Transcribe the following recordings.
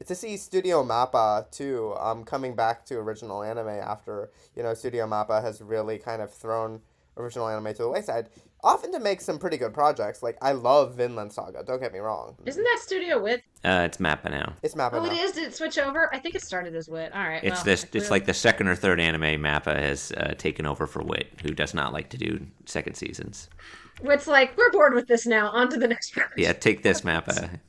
to see Studio Mappa too, coming back to original anime after, Studio Mappa has really kind of thrown original anime to the wayside, often to make some pretty good projects. Like, I love Vinland Saga, don't get me wrong. Isn't that Studio Wit? It's Mappa now. It's Mappa Oh, it now. is. Did it switch over? I think it started as Wit. All right. It's Well, this. I It's clearly. like the second or third anime Mappa has taken over for Wit, who does not like to do second seasons. It's like we're bored with this now. On to the next Yeah, project. take this Mappa.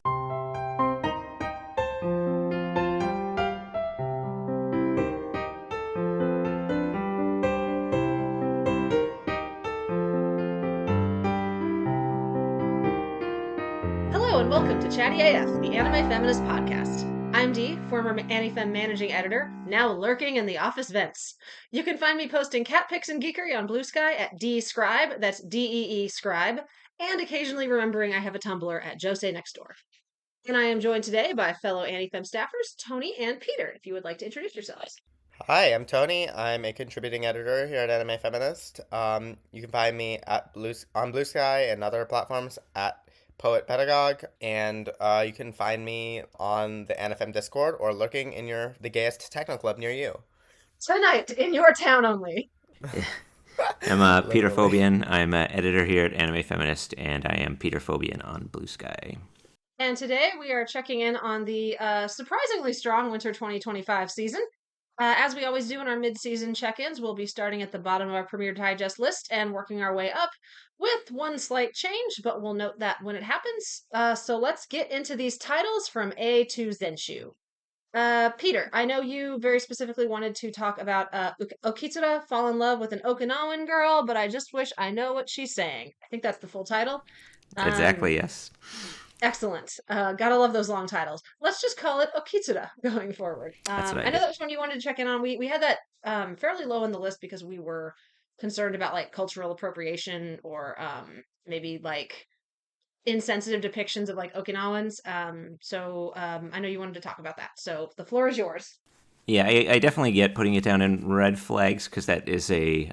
Hello and welcome to Chatty AF, the Anime Feminist podcast. I'm Dee, former AniFem managing editor, now lurking in the office vents. You can find me posting cat pics and geekery on Blue Sky at DScribe, that's DEE Scribe, and occasionally remembering I have a Tumblr at Jose Next Door. And I am joined today by fellow AniFem staffers, Tony and Peter, if you would like to introduce yourselves. Hi, I'm Tony. I'm a contributing editor here at Anime Feminist. You can find me on Blue Sky and other platforms at Poet Pedagogue, and you can find me on the AniFem Discord or lurking in the gayest techno club near you. Tonight, in your town only. I'm Peter Literally. Phobian. I'm editor here at Anime Feminist, and I am Peter Phobian on Blue Sky. And today we are checking in on the surprisingly strong Winter 2025 season. As we always do in our mid-season check-ins, we'll be starting at the bottom of our Premiere Digest list and working our way up with one slight change, but we'll note that when it happens. So let's get into these titles from A to ZENSHU. Peter, I know you very specifically wanted to talk about OKITSURA fall in love with an Okinawan girl, but I just wish I know what she's saying. I think that's the full title. Um, Exactly, yes. Excellent. Gotta love those long titles. Let's just call it Okitsura going forward. That's what I I know did. that was one you wanted to check in on. We had that fairly low on the list because we were concerned about like cultural appropriation or maybe like insensitive depictions of like Okinawans. I know you wanted to talk about that. So the floor is yours. Yeah, I definitely get putting it down in red flags because that is it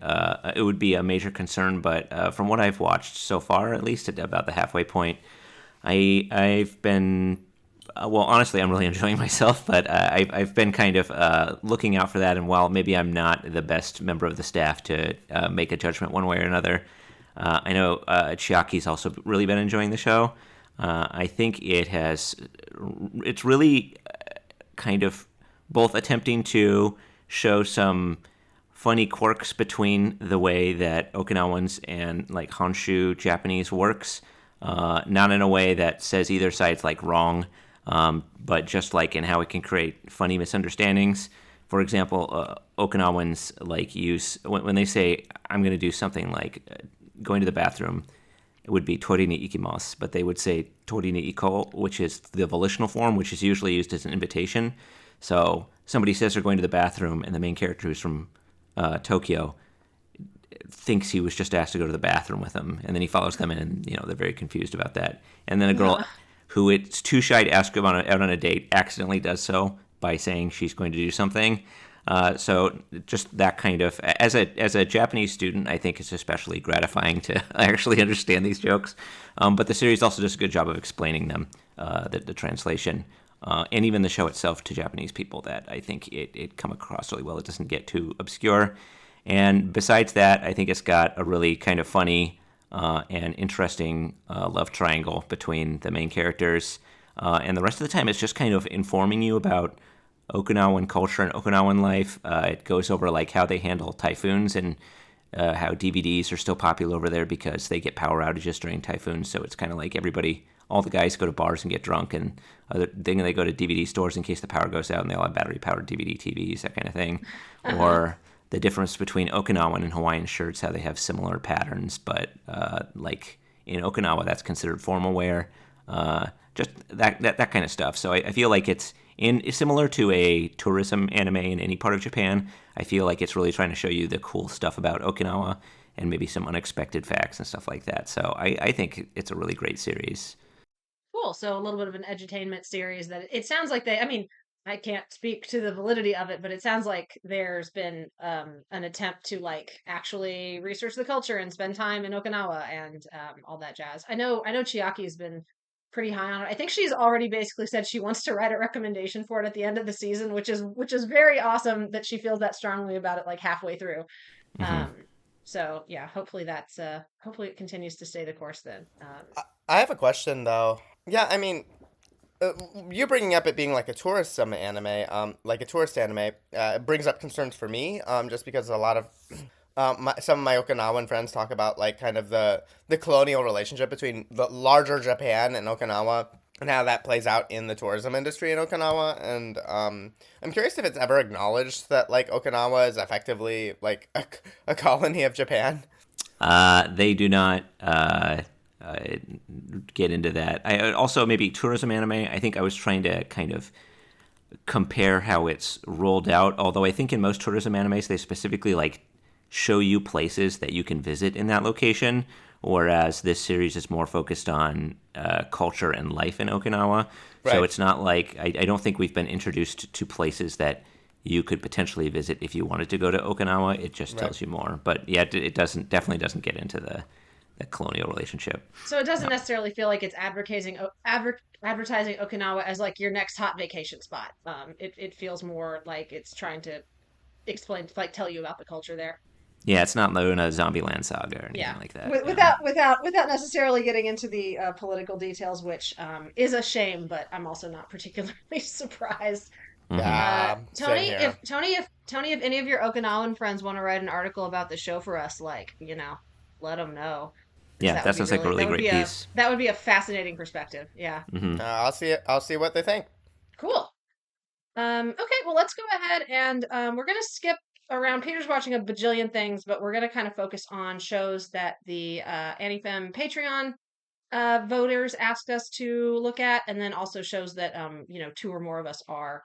would be a major concern. But from what I've watched so far, at least at about the halfway point, I've been well, honestly, I'm really enjoying myself, but I've been kind of looking out for that. And while maybe I'm not the best member of the staff to make a judgment one way or another, I know Chiaki's also really been enjoying the show. I think it's really kind of both attempting to show some funny quirks between the way that Okinawans and like Honshu Japanese works, not in a way that says either side's like wrong, but just like in how it can create funny misunderstandings. For example, Okinawans like use when they say I'm going to do something like going to the bathroom. It would be tori ni ikimasu, but they would say tori ni iko, which is the volitional form, which is usually used as an invitation. So somebody says they're going to the bathroom, and the main character who's from Tokyo thinks he was just asked to go to the bathroom with them, and then he follows them in, and they're very confused about that. And then a girl who is too shy to ask him out on a date accidentally does so by saying she's going to do something. So just that kind of as a Japanese student, I think it's especially gratifying to actually understand these jokes. But the series also does a good job of explaining them, the translation, and even the show itself to Japanese people. That I think it come across really well. It doesn't get too obscure. And besides that, I think it's got a really kind of funny and interesting love triangle between the main characters. And the rest of the time, it's just kind of informing you about Okinawan culture and Okinawan life. It goes over like how they handle typhoons and how DVDs are still popular over there because they get power outages during typhoons. So it's kind of like all the guys go to bars and get drunk, and they go to DVD stores in case the power goes out, and they all have battery-powered DVD TVs, that kind of thing. Uh-huh. Or the difference between Okinawan and Hawaiian shirts, how they have similar patterns, but like in Okinawa, that's considered formal wear. Just that kind of stuff. So I feel like it's similar to a tourism anime in any part of Japan. I feel like it's really trying to show you the cool stuff about Okinawa and maybe some unexpected facts and stuff like that. So I think it's a really great series. Cool. So a little bit of an edutainment series that it sounds like I mean, I can't speak to the validity of it, but it sounds like there's been an attempt to like actually research the culture and spend time in Okinawa and all that jazz. I know Chiaki has been pretty high on it. I think she's already basically said she wants to write a recommendation for it at the end of the season, which is very awesome that she feels that strongly about it like halfway through. Mm-hmm. So yeah, hopefully hopefully it continues to stay the course then. I have a question though. Yeah, I mean, you bringing up it being like a tourism anime, like a tourist anime, brings up concerns for me, just because a lot of some of my Okinawan friends talk about like kind of the colonial relationship between the larger Japan and Okinawa and how that plays out in the tourism industry in Okinawa. And I'm curious if it's ever acknowledged that like Okinawa is effectively like a colony of Japan. They do not get into that. I also maybe tourism anime. I think I was trying to kind of compare how it's rolled out. Although I think in most tourism animes they specifically like show you places that you can visit in that location, whereas this series is more focused on culture and life in Okinawa. Right. So it's not like I don't think we've been introduced to places that you could potentially visit if you wanted to go to Okinawa. It just Right. tells you more. But yeah, it definitely doesn't get into the colonial relationship. so it doesn't No. necessarily feel like it's advertising Okinawa as like your next hot vacation spot. It feels more like it's trying to explain, like tell you about the culture there. Yeah, it's not Luna Zombieland Saga or anything Yeah, like that. Yeah. without necessarily getting into the political details, which is a shame, but I'm also not particularly surprised. Hmm. Same Tony, here. if any of your Okinawan friends want to write an article about the show for us, like let them know because Yeah, that sounds like a really great piece. that would be a fascinating perspective. Yeah, Hmm. I'll see it. I'll see what they think. cool. Okay, well, let's go ahead and we're gonna skip around. Peter's watching a bajillion things, but we're gonna kind of focus on shows that the AniFem Patreon voters asked us to look at, and then also shows that two or more of us are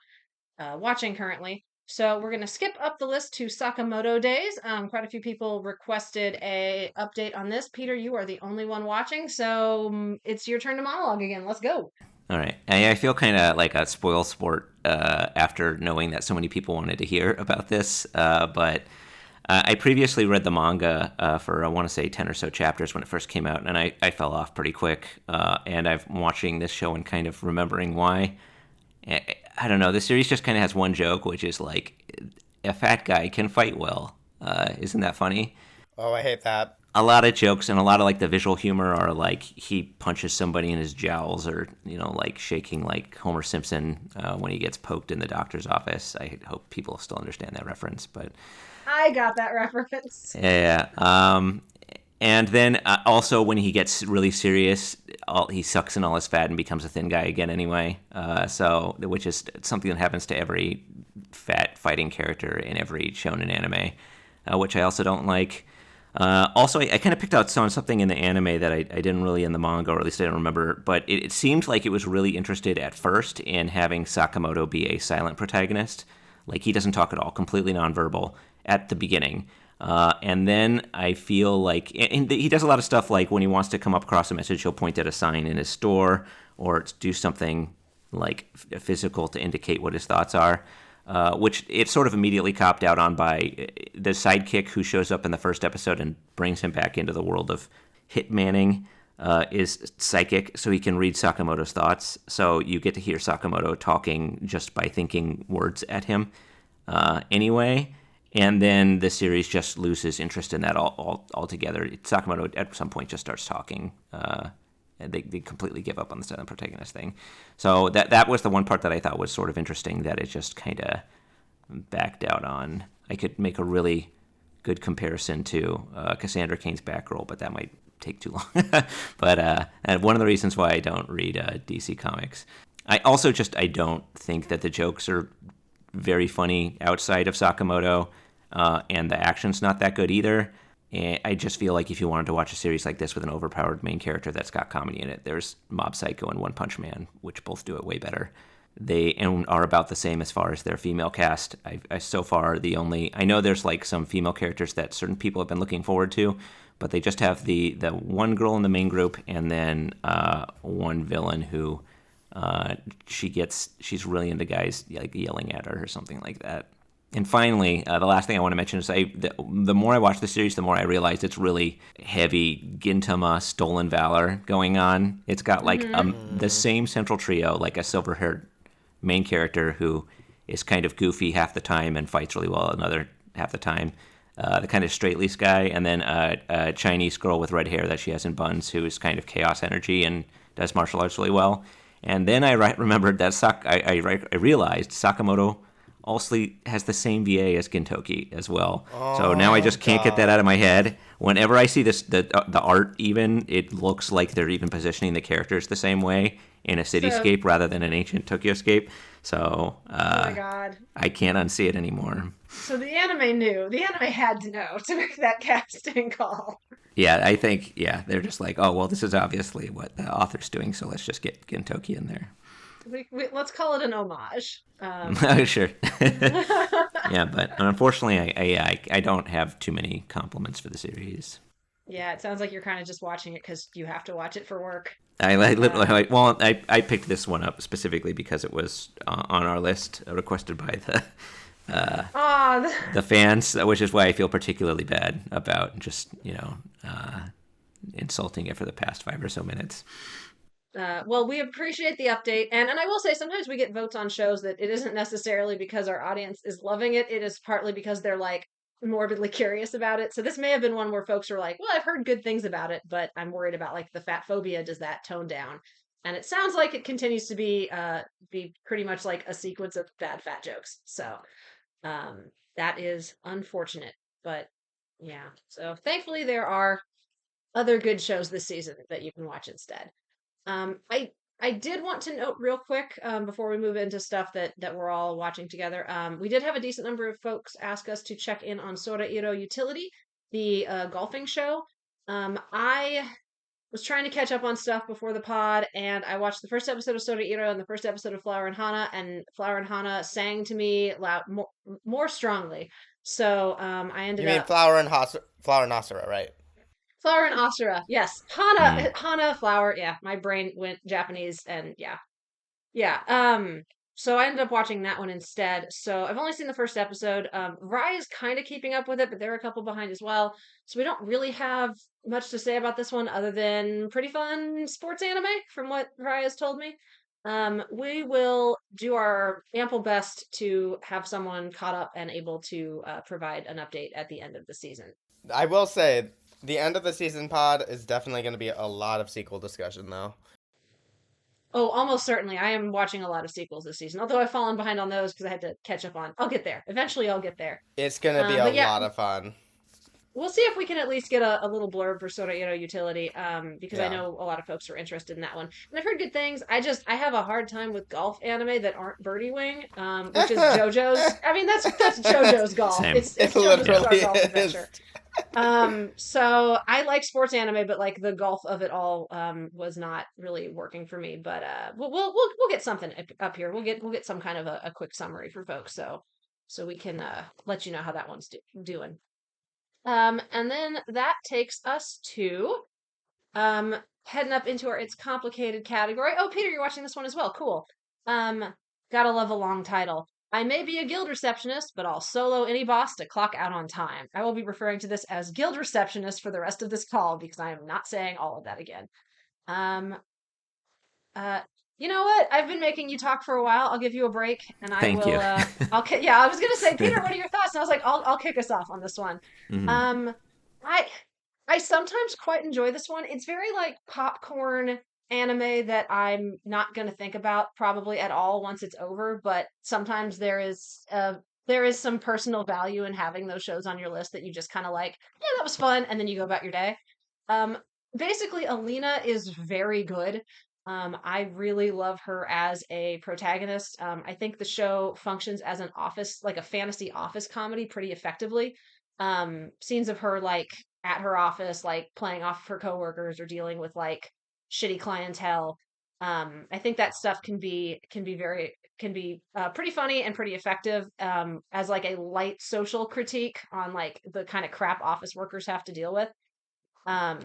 watching currently. So we're gonna skip up the list to Sakamoto Days. Quite a few people requested a update on this. Peter, you are the only one watching, so it's your turn to monologue again. Let's go. All right. I feel kind of like a spoil sport after knowing that so many people wanted to hear about this. But I previously read the manga for, I want to say, 10 or so chapters when it first came out, and I fell off pretty quick. And I'm watching this show and kind of remembering why. I don't know. The series just kind of has one joke, which is like, a fat guy can fight well. Isn't that funny? Oh, I hate that. A lot of jokes and a lot of like the visual humor are like he punches somebody in his jowls or like shaking like Homer Simpson when he gets poked in the doctor's office. I hope people still understand that reference, but I got that reference. yeah. And then also when he gets really serious, he sucks in all his fat and becomes a thin guy again anyway. So which is something that happens to every fat fighting character in every shonen anime, which I also don't like. Also, I kind of picked out something in the anime that I didn't really in the manga, or at least I don't remember, but it seemed like it was really interested at first in having Sakamoto be a silent protagonist. Like, he doesn't talk at all, completely nonverbal at the beginning. And then I feel like, and he does a lot of stuff like when he wants to come up across a message, he'll point at a sign in his store or do something like physical to indicate what his thoughts are. Which it sort of immediately copped out on by the sidekick who shows up in the first episode and brings him back into the world of hitmanning is psychic, so he can read Sakamoto's thoughts. So you get to hear Sakamoto talking just by thinking words at him anyway. And then the series just loses interest in that altogether. Sakamoto at some point just starts talking. And they completely give up on the silent protagonist thing. So that was the one part that I thought was sort of interesting, that it just kind of backed out on. I could make a really good comparison to Cassandra Cain's Batgirl, but that might take too long. But and one of the reasons why I don't read DC Comics. I also I don't think that the jokes are very funny outside of Sakamoto, and the action's not that good either. And I just feel like if you wanted to watch a series like this with an overpowered main character that's got comedy in it, there's Mob Psycho and One Punch Man, which both do it way better. They are about the same as far as their female cast. I so far I know there's like some female characters that certain people have been looking forward to, but they just have the one girl in the main group and then one villain who she's really into guys like yelling at her or something like that. And finally, the last thing I want to mention is the more I watch the series, the more I realize it's really heavy Gintama stolen valor going on. It's got like the same central trio, like a silver-haired main character who is kind of goofy half the time and fights really well another half the time. The kind of straight-laced guy, and then a Chinese girl with red hair that she has in buns who is kind of chaos energy and does martial arts really well. And then I remembered that I realized Sakamoto also has the same VA as Gintoki as well. So now I just can't get that out of my head. Whenever I see the art, even it looks like they're even positioning the characters the same way in a cityscape rather than an ancient Tokyoscape. So oh my god. I can't unsee it anymore. So the anime knew. The anime had to know to make that casting call. Yeah, I think they're just like, oh well, this is obviously what the author's doing, so let's just get Gintoki in there. Let's call it an homage. Sure. Yeah, but unfortunately, I don't have too many compliments for the series. Yeah, it sounds like you're kind of just watching it because you have to watch it for work. I picked this one up specifically because it was on our list, requested by the fans, which is why I feel particularly bad about just insulting it for the past 5 or so minutes. Well, we appreciate the update, and I will say sometimes we get votes on shows that it isn't necessarily because our audience is loving it. It is partly because they're like morbidly curious about it. So this may have been one where folks are like, "Well, I've heard good things about it, but I'm worried about like the fat phobia. Does that tone down?" And it sounds like it continues to be pretty much like a sequence of bad fat jokes. So that is unfortunate, but yeah. So thankfully there are other good shows this season that you can watch instead. I did want to note real quick before we move into stuff that we're all watching together. We did have a decent number of folks ask us to check in on Sorairo Utility, the golfing show. I was trying to catch up on stuff before the pod, and I watched the first episode of Sorairo and the first episode of Flower and Hana, and Flower and Hana sang to me loud more strongly. So I ended You mean up Flower and Asura, right? Flower and Asura. Yes. Hana, Flower. Yeah, my brain went Japanese and yeah. Yeah. So I ended up watching that one instead. So I've only seen the first episode. Rai is kind of keeping up with it, but they're a couple behind as well. So we don't really have much to say about this one other than pretty fun sports anime from what Rai has told me. We will do our ample best to have someone caught up and able to provide an update at the end of the season. I will say, the end of the season pod is definitely going to be a lot of sequel discussion, though. Oh, almost certainly. I am watching a lot of sequels this season, although I've fallen behind on those because I had to catch up on. I'll get there. Eventually, I'll get there. It's going to be a But yeah, lot of fun. we'll see if we can at least get a little blurb for Sorairo Utility, because I Yeah. know a lot of folks are interested in that one. And I've heard good things. I have a hard time with golf anime that aren't Birdie Wing, which is JoJo's. I mean, that's JoJo's golf. Same. It's It JoJo's literally Bizarre Golf is. Adventure. So I like sports anime, but like the golf of it all, was not really working for me. But we'll get something up here. We'll get some kind of a quick summary for folks, so we can let you know how that one's doing. And then that takes us to heading up into our It's Complicated category. Oh, Peter, you're watching this one as well. Cool. Gotta love a long title. I may be a guild receptionist, but I'll solo any boss to clock out on time. I will be referring to this as guild receptionist for the rest of this call because I am not saying all of that again. Um, you know what? I've been making you talk for a while. I'll give you a break, and I Thank will. you. Yeah, I was gonna say, Peter, what are your thoughts? And I was like, I'll kick us off on this one. Mhm. I I sometimes quite enjoy this one. It's very like popcorn anime that I'm not going to think about probably at all once it's over, but sometimes there is some personal value in having those shows on your list that you just kind of like, yeah, that was fun, and then you go about your day. Um Basically Alina is very good. I really love her as a protagonist. I think the show functions as an office, like a fantasy office comedy pretty effectively. Scenes of her like at her office, like playing off of her coworkers or dealing with like shitty clientele. I think that stuff can be pretty funny and pretty effective as like a light social critique on like the kind of crap office workers have to deal with. Um,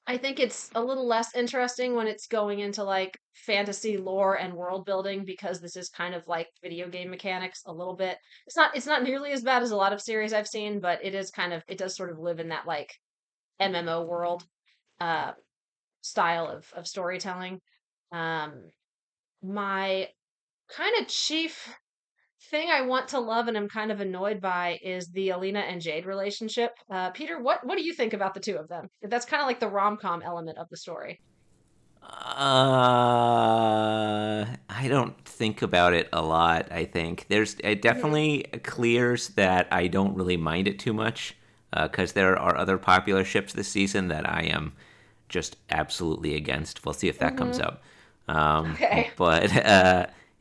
I think it's a little less interesting when it's going into like fantasy lore and world building because this is kind of like video game mechanics a little bit. It's not nearly as bad as a lot of series I've seen, but it is kind of it does sort of live in that like MMO world uh style of storytelling. Um my kind of chief thing I want to love and I'm kind of annoyed by is the Alina and Jade relationship. Peter, what do you think about the two of them? That's kind of like the rom-com element of the story. I don't think about it a lot. I think there's it Hmm. definitely clears that I don't really mind it too much because there are other popular ships this season that I am just absolutely against. We'll see if that comes Hmm. up. Okay. But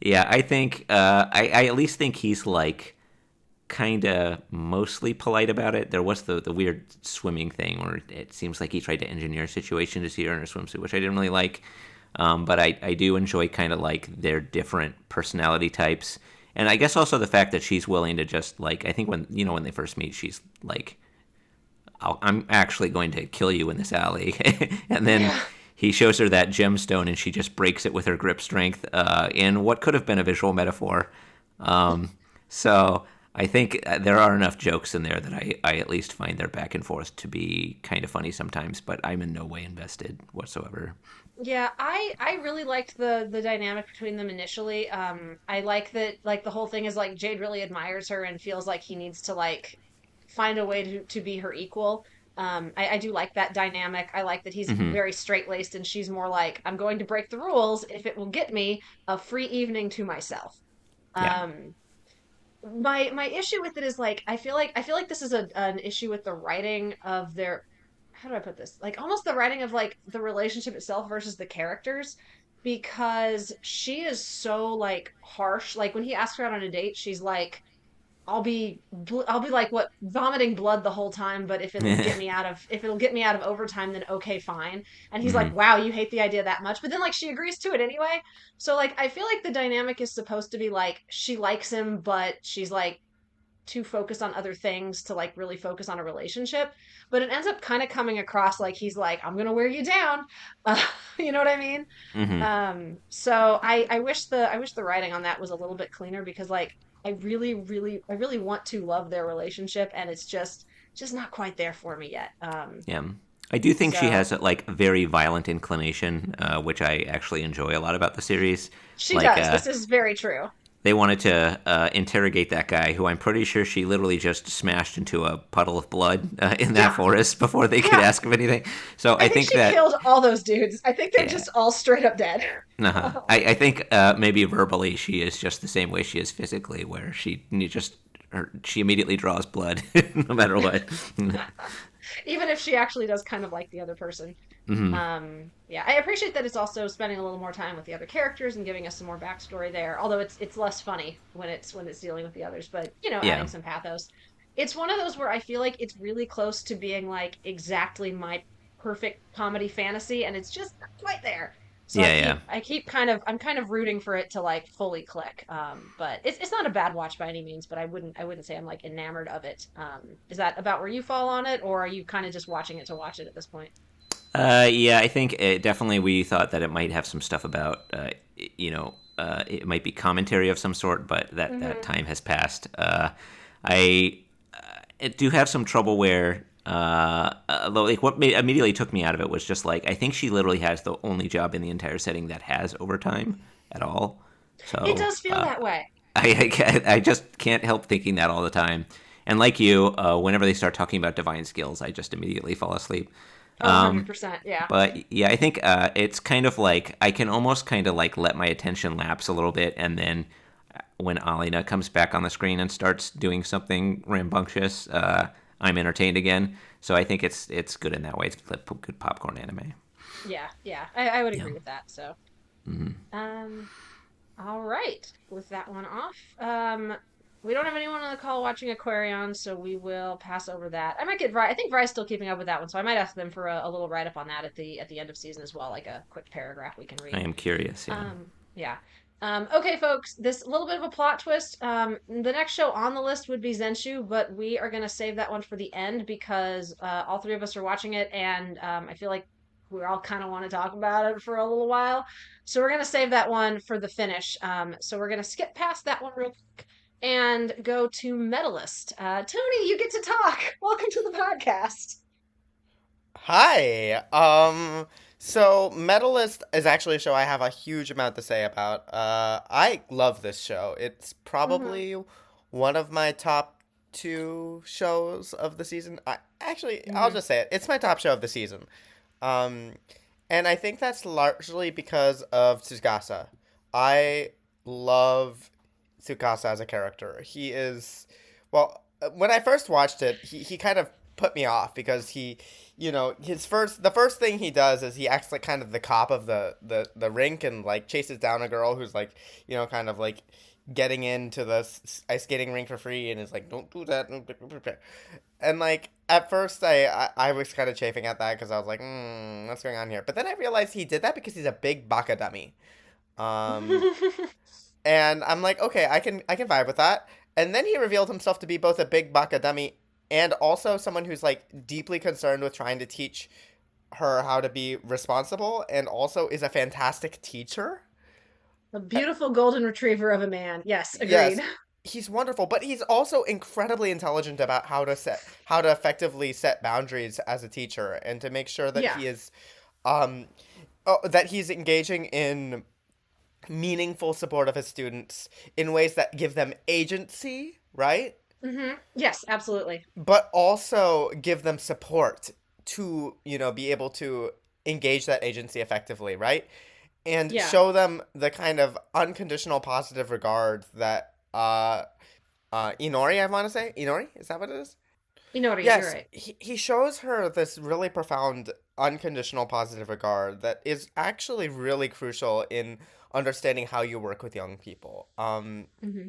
yeah, I think I at least think he's like kind of mostly polite about it. There was the weird swimming thing where it seems like he tried to engineer a situation to see her in a swimsuit, which I didn't really like. But I do enjoy kind of like their different personality types. And I guess also the fact that she's willing to just like, I think when, when they first meet, she's like, I'm actually going to kill you in this alley. And then Yeah. he shows her that gemstone and she just breaks it with her grip strength in what could have been a visual metaphor. Um, so I think there are enough jokes in there that I at least find their back and forth to be kind of funny sometimes, but I'm in no way invested whatsoever. Yeah, I really liked the dynamic between them initially. I like that like the whole thing is like Jade really admires her and feels like he needs to like find a way to be her equal. I do like that dynamic. I like that he's Hmm. very straight-laced and she's more like, I'm going to break the rules if it will get me a free evening to myself. Yeah. Um, my issue with it is like I feel like this is an issue with the writing of their how do I put this? Like almost the writing of like the relationship itself versus the characters because she is so like harsh. Like when he asks her out on a date, she's like I'll be like what vomiting blood the whole time, but if it'll get me out of overtime, then okay, fine. And he's like, Hmm. wow, you hate the idea that much, but then like she agrees to it anyway. So like I feel like the dynamic is supposed to be like she likes him, but she's like too focused on other things to like really focus on a relationship. But it ends up kind of coming across like he's like, I'm gonna wear you down. You know what I mean? Hmm. So I wish the writing on that was a little bit cleaner because like I really want to love their relationship and it's just not quite there for me yet. Yeah. I do think she So has like a very violent inclination, which I actually enjoy a lot about the series. she Like, does. This is very true. they wanted to interrogate that guy, who I'm pretty sure she literally just smashed into a puddle of blood in that Yeah, forest before they could yeah. ask him anything. So I I think think she that, killed all those dudes. I think they're yeah, just all straight up dead. I think maybe verbally she is just the same way she is physically, where she immediately draws blood no matter what. Even if she actually does kind of like the other person. Hmm. Yeah, I appreciate that it's also spending a little more time with the other characters and giving us some more backstory there. Although it's less funny when it's dealing with the others, but Yeah, adding some pathos. It's one of those where I feel like it's really close to being like exactly my perfect comedy fantasy, and it's just not quite there. So I yeah, yeah. keep I keep I'm kind of rooting for it to like fully click. But it's not a bad watch by any means, but I wouldn't say I'm like enamored of it. Is that about where you fall on it, or are you kind of just watching it to watch it at this point? Yeah, I think definitely we thought that it might have some stuff about, it might be commentary of some sort, but that Hmm. time has passed. I do have some trouble where, like, what immediately took me out of it was just like, I think she literally has the only job in the entire setting that has overtime at all. It So does feel that way. I just can't help thinking that all the time. And like you, whenever they start talking about divine skills, I just immediately fall asleep. Oh, Um, 100%. Yeah. but yeah, I think it's kind of like I can almost kind of like let my attention lapse a little bit, and then when Alina comes back on the screen and starts doing something rambunctious, I'm entertained again. So I think it's good in that way. It's like good popcorn anime. Yeah. Yeah. I would Yeah. agree with that. So, Hmm. um, all right. With that one off, we don't have anyone on the call watching Aquarion, so we will pass over that. I might get Vry. I think Vry's still keeping up with that one, so I might ask them for a little write up on that at the end of season as well, like a quick paragraph we can I read. am curious. Yeah. Yeah. Okay, folks, this little bit of a plot twist. The next show on the list would be ZENSHU, but we are going to save that one for the end because all three of us are watching it, and I feel like we all kind of want to talk about it for a little while. So we're gonna save that one for the finish. So we're gonna skip past that one real quick and go to Medalist. Tony, you get to talk. Welcome to the podcast. Hi. So Medalist is actually a show I have a huge amount to say about. I love this show. It's Mm-hmm. probably one of my top two shows of the season. I'll Mm-hmm. just say it. It's my top show of the season. Um, and I think that's largely because of Tsukasa. I love Tsukasa as a character. When I first watched it, he kind of put me off because the first thing he does is he acts like kind of the cop of the rink and like chases down a girl who's like, kind of like getting into the ice skating rink for free and is like, don't do that. And like at first, I was kind of chafing at that because I was like, what's going on here? But then I realized he did that because he's a big baka dummy. Um, and I'm like, okay, I can vibe with that. And then he revealed himself to be both a big baka dummy and also someone who's like deeply concerned with trying to teach her how to be responsible and also is a fantastic teacher. A beautiful golden retriever of a man. Yes, agreed. Yes, he's wonderful, but he's also incredibly intelligent about how to effectively set boundaries as a teacher and to make sure that Yeah. he is um that he's engaging in meaningful support of his students in ways that give them agency, right? Yes, absolutely. But also give them support to, be able to engage that agency effectively, right? And Yeah. show them the kind of unconditional positive regard that Inori, I want to say. Inori? Is that what it is? Inori, you're Yes, right. he shows her this really profound unconditional positive regard that is actually really crucial in understanding how you work with young people. Hmm.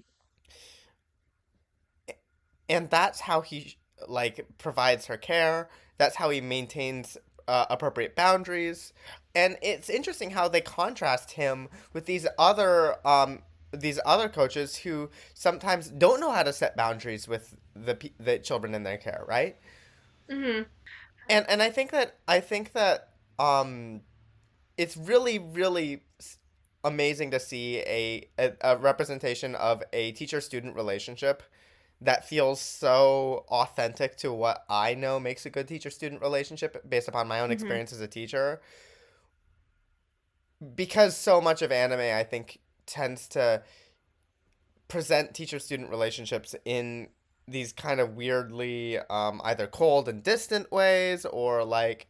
And that's how he like provides her care. That's how he maintains appropriate boundaries. And it's interesting how they contrast him with these other coaches who sometimes don't know how to set boundaries with the children in their care, right? Hmm. And I think that um it's really amazing to see a representation of a teacher student relationship that feels so authentic to what I know makes a good teacher student relationship based upon my own Hmm. experience as a teacher. Because so much of anime, I think, tends to present teacher student relationships in these kind of weirdly either cold and distant ways or like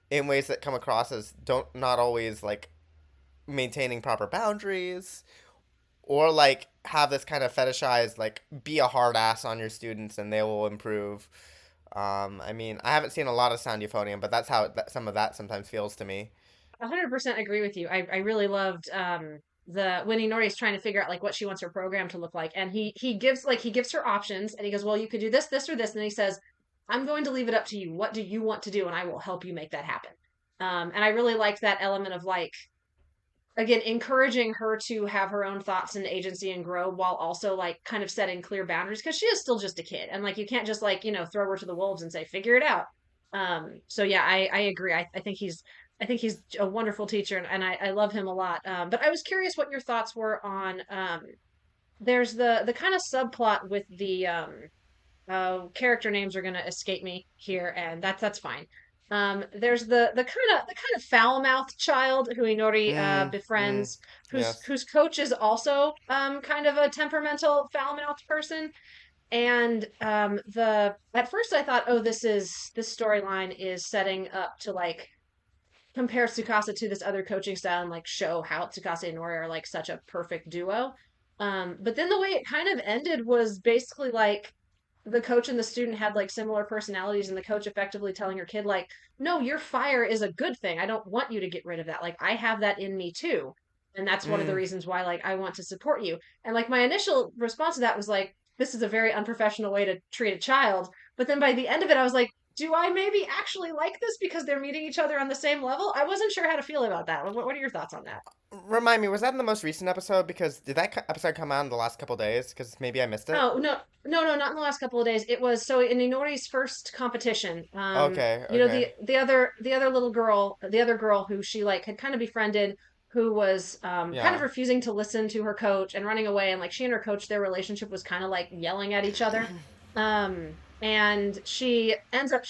in ways that come across as don't not always like maintaining proper boundaries or like have this kind of fetishized like be a hard ass on your students and they will improve. I mean, I haven't seen a lot of sound euphonium, but that's how some of that sometimes feels to me. 100% agree with you. I really loved the when Inori is trying to figure out like what she wants her program to look like, and he gives her options, and he goes, "Well, you could do this, this, or this," and then he says, "I'm going to leave it up to you. What do you want to do, and I will help you make that happen." And I really liked that element of like again encouraging her to have her own thoughts and agency and grow while also like kind of setting clear boundaries because she is still just a kid and like you can't just like throw her to the wolves and say figure it out. So yeah, I agree. I think he's a wonderful teacher and I love him a lot. But I was curious what your thoughts were on there's the kind of subplot with the character names are gonna escape me here, and that's fine. There's the kind of foul mouthed child who Inori Mm, mm, befriends, yes. whose coach is also kind of a temperamental foul mouthed person. And the at first I thought, oh, this storyline is setting up to like compare Tsukasa to this other coaching style and like show how Tsukasa and Nori are like such a perfect duo. But then the way it kind of ended was basically like the coach and the student had like similar personalities and the coach effectively telling her kid like, no, your fire is a good thing. I don't want you to get rid of that. Like I have that in me too. And that's one of the Mm. reasons why like I want to support you. And like my initial response to that was like, this is a very unprofessional way to treat a child. But then by the end of it, I was like, do I maybe actually like this because they're meeting each other on the same level? I wasn't sure how to feel about that. What are your thoughts on that? Remind me, was that in the most recent episode? Because did that episode come out in the last couple days? Because maybe I missed it. Oh, no. No, not in the last couple of days. It was so in Inori's first competition. Okay, You know, okay. the other little girl, the other girl who she like had kind of befriended, who was kind of Yeah. refusing to listen to her coach and running away, and like she and her coach, their relationship was kind of like yelling at each other. And she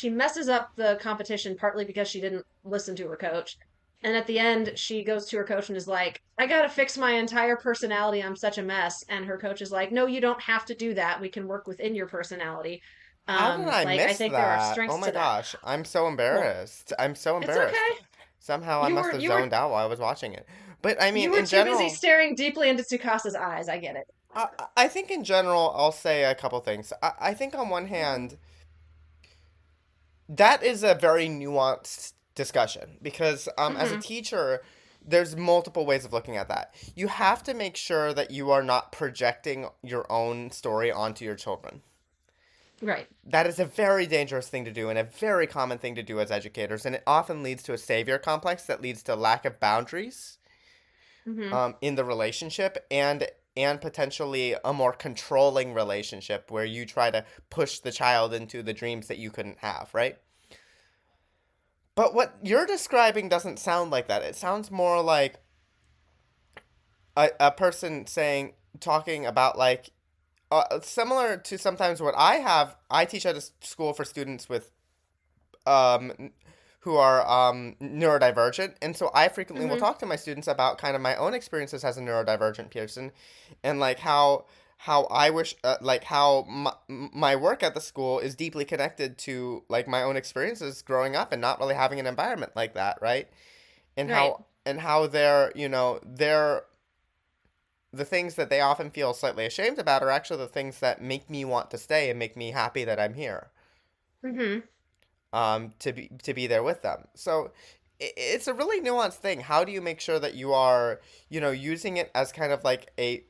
messes up the competition partly because she didn't listen to her coach. And at the end, she goes to her coach and is like, I gotta fix my entire personality. I'm such a mess. And her coach is like, no, you don't have to do that. We can work within your personality. How did I Like, I miss think there are that? Oh strengths my to that. gosh, I'm so Well, embarrassed. I'm so it's embarrassed. okay. Somehow I must have You were zoned out while I was watching it. But I mean, you were in too busy general, staring deeply into Tsukasa's eyes. I get it. I think in general, I'll say a couple things. I think on one Hmm. hand, that is a very nuanced discussion because as a Hmm. teacher, there's multiple ways of looking at that. You have to make sure that you are not projecting your own story onto your children. Right. That is a very dangerous thing to do and a very common thing to do as educators, and it often leads to a savior complex that leads to lack of boundaries Hmm. in the relationship and potentially a more controlling relationship where you try to push the child into the dreams that you couldn't have, right? But what you're describing doesn't sound like that. It sounds more like a person saying, talking about like, similar to sometimes what I teach at a school for students with um, who are neurodivergent, and so I frequently will Hmm. talk to my students about kind of my own experiences as a neurodivergent person, and like how I wish like how my work at the school is deeply connected to like my own experiences growing up and not really having an environment like that, right? Right. And how they're they're the things that they often feel slightly ashamed about are actually the things that make me want to stay and make me happy that I'm here Hmm. to be there with them. So it's a really nuanced thing. How do you make sure that you are, using it as kind of like a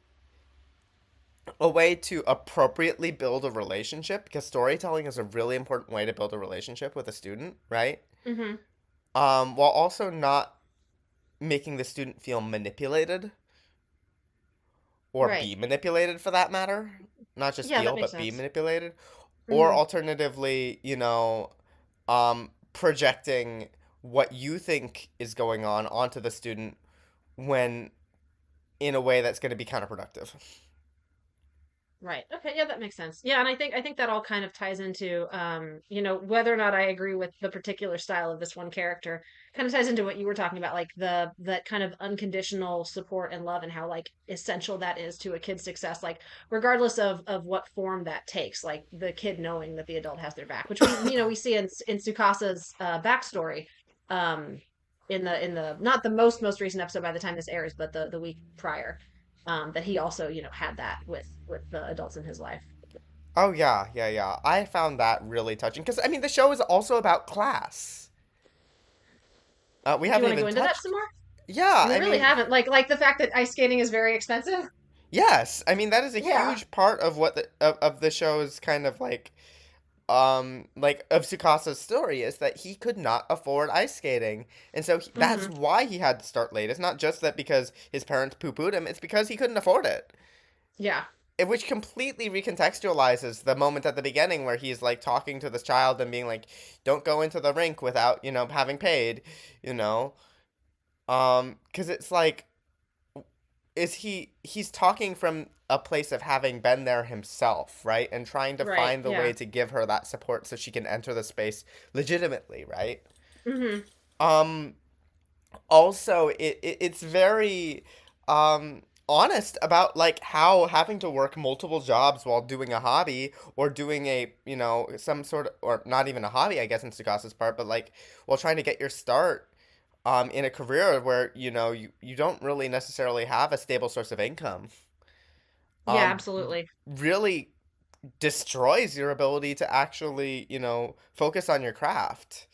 way to appropriately build a relationship because storytelling is a really important way to build a relationship with a student, right? Hmm. While also not making the student feel manipulated or Right. be manipulated for that matter. Not just Yeah, that feel, makes but be sense. manipulated. Or Hmm. alternatively, projecting what you think is going on onto the student when in a way that's going to be counterproductive. Right. Okay. Yeah, that makes sense. Yeah, and I think that all kind of ties into you know, whether or not I agree with the particular style of this one character, kind of ties into what you were talking about, like the that kind of unconditional support and love and how like essential that is to a kid's success, like regardless of what form that takes, like the kid knowing that the adult has their back, which we see in Tsukasa's backstory, um in the not the most recent episode by the time this airs, but the week prior that he also, you know, had that with the adults in his life. Oh yeah, yeah, yeah. I found that really touching because I mean the show is also about class. We Do you haven't want to even go into that touched. some more? Yeah, We I really mean, haven't. Like the fact that ice skating is very expensive. yes. I mean that is a Yeah. huge part of what of the show's kind of like of Tsukasa's story is that he could not afford ice skating. And so that's Hmm. why he had to start late. It's not just that because his parents poo-pooed him, it's because he couldn't afford it. Yeah. Which completely recontextualizes the moment at the beginning where he's like talking to this child and being like, "Don't go into the rink without having paid," you know, because it's like, he's talking from a place of having been there himself, right, and trying to Right. find the way Yeah. to give her that support so she can enter the space legitimately, right? Hmm. Um, Also, it's very honest about like how having to work multiple jobs while doing a hobby or doing a some sort of, or not even a hobby, I guess in Tsukasa's part, but like while trying to get your start in a career where you don't really necessarily have a stable source of income Yeah, um absolutely. really destroys your ability to actually focus on your craft.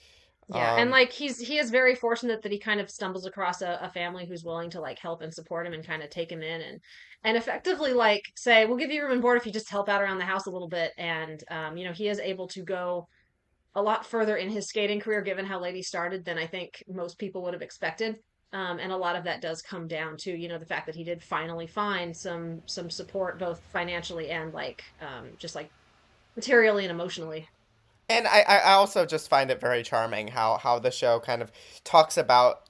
Yeah, and um like he is very fortunate that he kind of stumbles across a family who's willing to like help and support him and kind of take him in and effectively like say, we'll give you room and board if you just help out around the house a little bit. And you know, he is able to go a lot further in his skating career given how late he started than I think most people would have expected. And a lot of that does come down to, the fact that he did finally find some support, both financially and like just like materially and emotionally. And I also just find it very charming how the show kind of talks about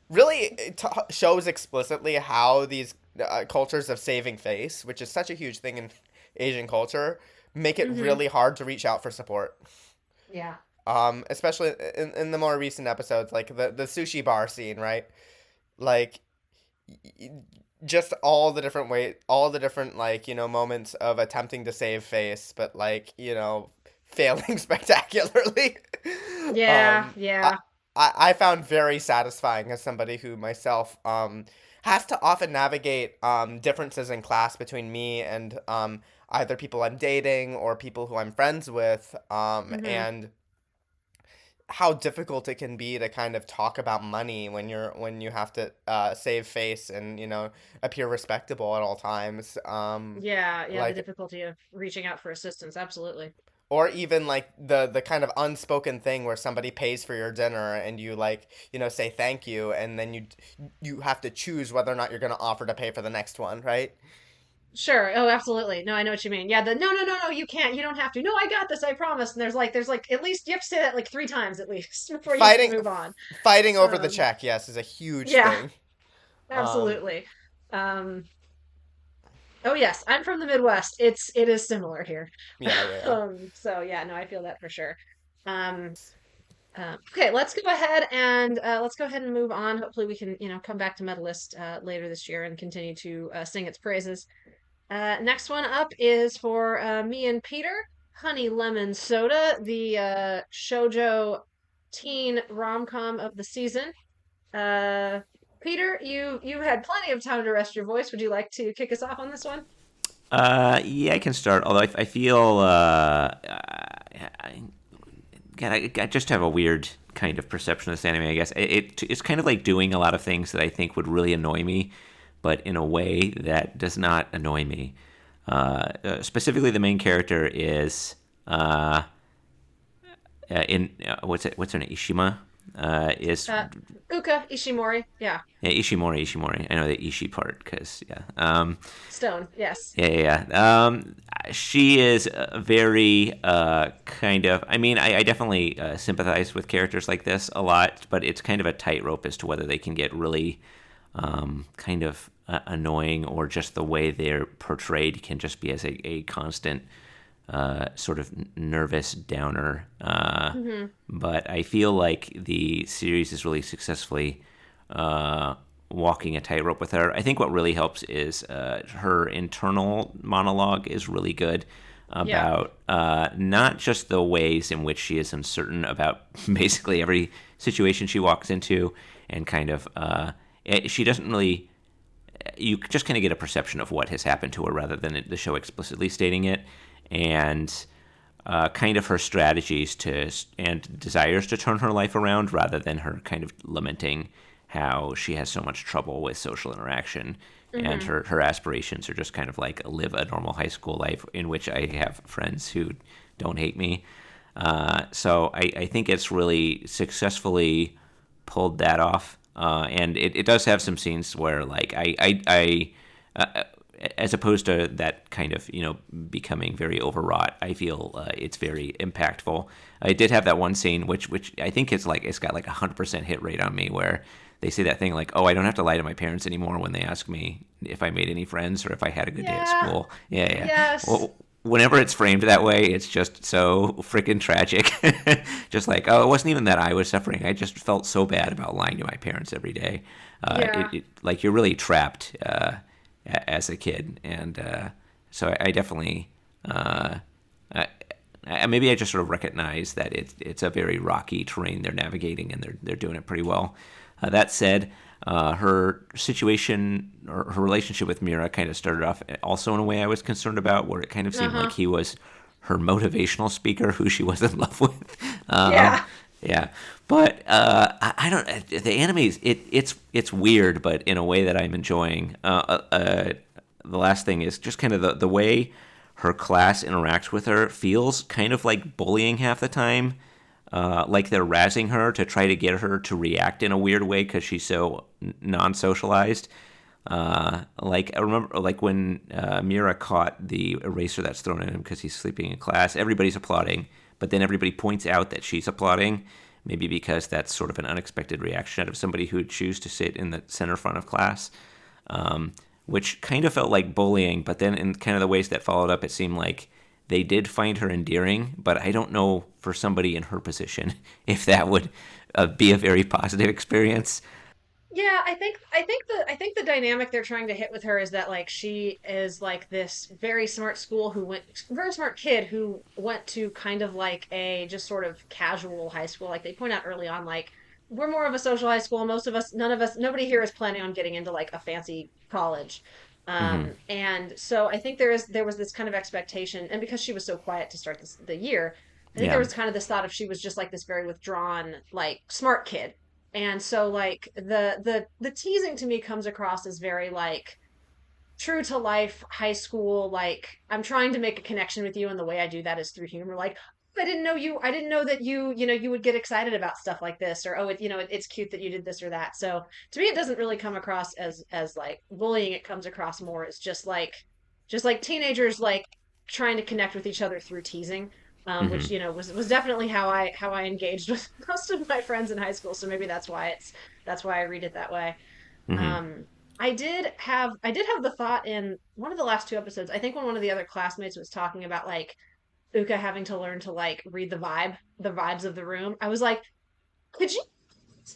really shows explicitly how these cultures of saving face, which is such a huge thing in Asian culture, make it Hmm. really hard to reach out for support. Yeah. Especially in the more recent episodes, like the sushi bar scene, right? Like y- just all the different like moments of attempting to save face, but like failing spectacularly. Yeah. um, I, Yeah. I found very satisfying as somebody who myself has to often navigate differences in class between me and either people I'm dating or people who I'm friends with, Hmm. and how difficult it can be to kind of talk about money when you have to save face and appear respectable at all times, Yeah. Yeah. The like difficulty of reaching out for assistance. Absolutely. or even like the kind of unspoken thing where somebody pays for your dinner and you like say thank you, and then you have to choose whether or not you're going to offer to pay for the next one, right? Sure. Oh, absolutely. No, I know what you mean. Yeah, the no, no, no, no, you can't. You don't have to. No, I got this. I promise. And there's like at least you have to say that like three times at least before you can fighting move on. Fighting over the Um, check, yes, is a huge yeah, thing. um absolutely. Um, oh yes, I'm from the Midwest. It is similar here. yeah, yeah, yeah. So yeah, no, I feel that for sure. Um, okay, let's go ahead and move on. Hopefully, we can come back to Medalist later this year and continue to sing its praises. Next one up is for me and Peter, Honey Lemon Soda, the shoujo teen rom-com of the season. Uh, Peter, you had plenty of time to rest your voice. Would you like to kick us off on this one? Yeah, I can start. Although I feel, God, I just have a weird kind of perception of this anime. I guess it's kind of like doing a lot of things that I think would really annoy me, but in a way that does not annoy me. Specifically, the main character is in what's her name, Ishima, is Uh, Uka Ishimori. Yeah, yeah, Ishimori. I know the Ishi part because yeah. Stone. Yes. She is very kind of. I mean, I definitely sympathize with characters like this a lot, but it's kind of a tightrope as to whether they can get really kind of annoying or just the way they're portrayed can just be as a constant sort of nervous downer. Hmm. But I feel like the series is really successfully walking a tightrope with her. I think what really helps is her internal monologue is really good Yeah. about not just the ways in which she is uncertain about basically every situation she walks into, and kind of she doesn't really. You just kind of get a perception of what has happened to her rather than the show explicitly stating it, and kind of her strategies to and desires to turn her life around rather than her kind of lamenting how she has so much trouble with social interaction, and Hmm. her aspirations are just kind of like live a normal high school life in which I have friends who don't hate me. So I think it's really successfully pulled that off, and it does have some scenes where like uh, as opposed to that kind of becoming very overwrought, I feel it's very impactful. I did have that one scene which I think it's got like 100% hit rate on me, where they say that thing like, oh, I don't have to lie to my parents anymore when they ask me if I made any friends or if I had a good day at Yeah. school. Yeah, yeah. Yes. Well, whenever it's framed that way, it's just so freaking tragic. Just like, oh, it wasn't even that I was suffering. I just felt so bad about lying to my parents every day. Yeah. Like you're really trapped as a kid, and so I definitely. Maybe I just sort of recognize that it's a very rocky terrain they're navigating, and they're doing it pretty well. That said, her situation or her relationship with Mira kind of started off also in a way I was concerned about, where it kind of seemed like Uh-huh. he was her motivational speaker who she was in love with. Yeah. Yeah, but I don't. The anime is it's weird, but in a way that I'm enjoying. The last thing is just kind of the way her class interacts with her feels kind of like bullying half the time. like they're razzing her to try to get her to react in a weird way because she's so non-socialized. Like I remember, like when Mira caught the eraser that's thrown at him because he's sleeping in class, everybody's applauding, but then everybody points out that she's applauding, maybe because that's sort of an unexpected reaction out of somebody who would choose to sit in the center front of class, which kind of felt like bullying. But then in kind of the ways that followed up, it seemed like they did find her endearing, but I don't know for somebody in her position if that would be a very positive experience. Yeah, I think the dynamic they're trying to hit with her is that like she is like this very smart school who went very smart kid who went to kind of like a just sort of casual high school. Like they point out early on, like we're more of a social high school. Most of us, none of us, nobody here is planning on getting into like a fancy college. Hmm. And so I think there was this kind of expectation, and because she was so quiet to start the year, I think there Yeah. was kind of this thought of she was just like this very withdrawn, like smart kid. And so like the teasing to me comes across as very like true to life high school, like I'm trying to make a connection with you, and the way I do that is through humor. Like, I didn't know that you would get excited about stuff like this, or it's cute that you did this or that. So to me it doesn't really come across as like bullying. It comes across more as just like teenagers like trying to connect with each other through teasing. Which Hmm. was definitely how I engaged with most of my friends in high school. So maybe that's why I read it that way. Hmm. um, I did have the thought in one of the last two episodes. I think when one of the other classmates was talking about like Uka having to learn to like read the vibes of the room. I was like, could you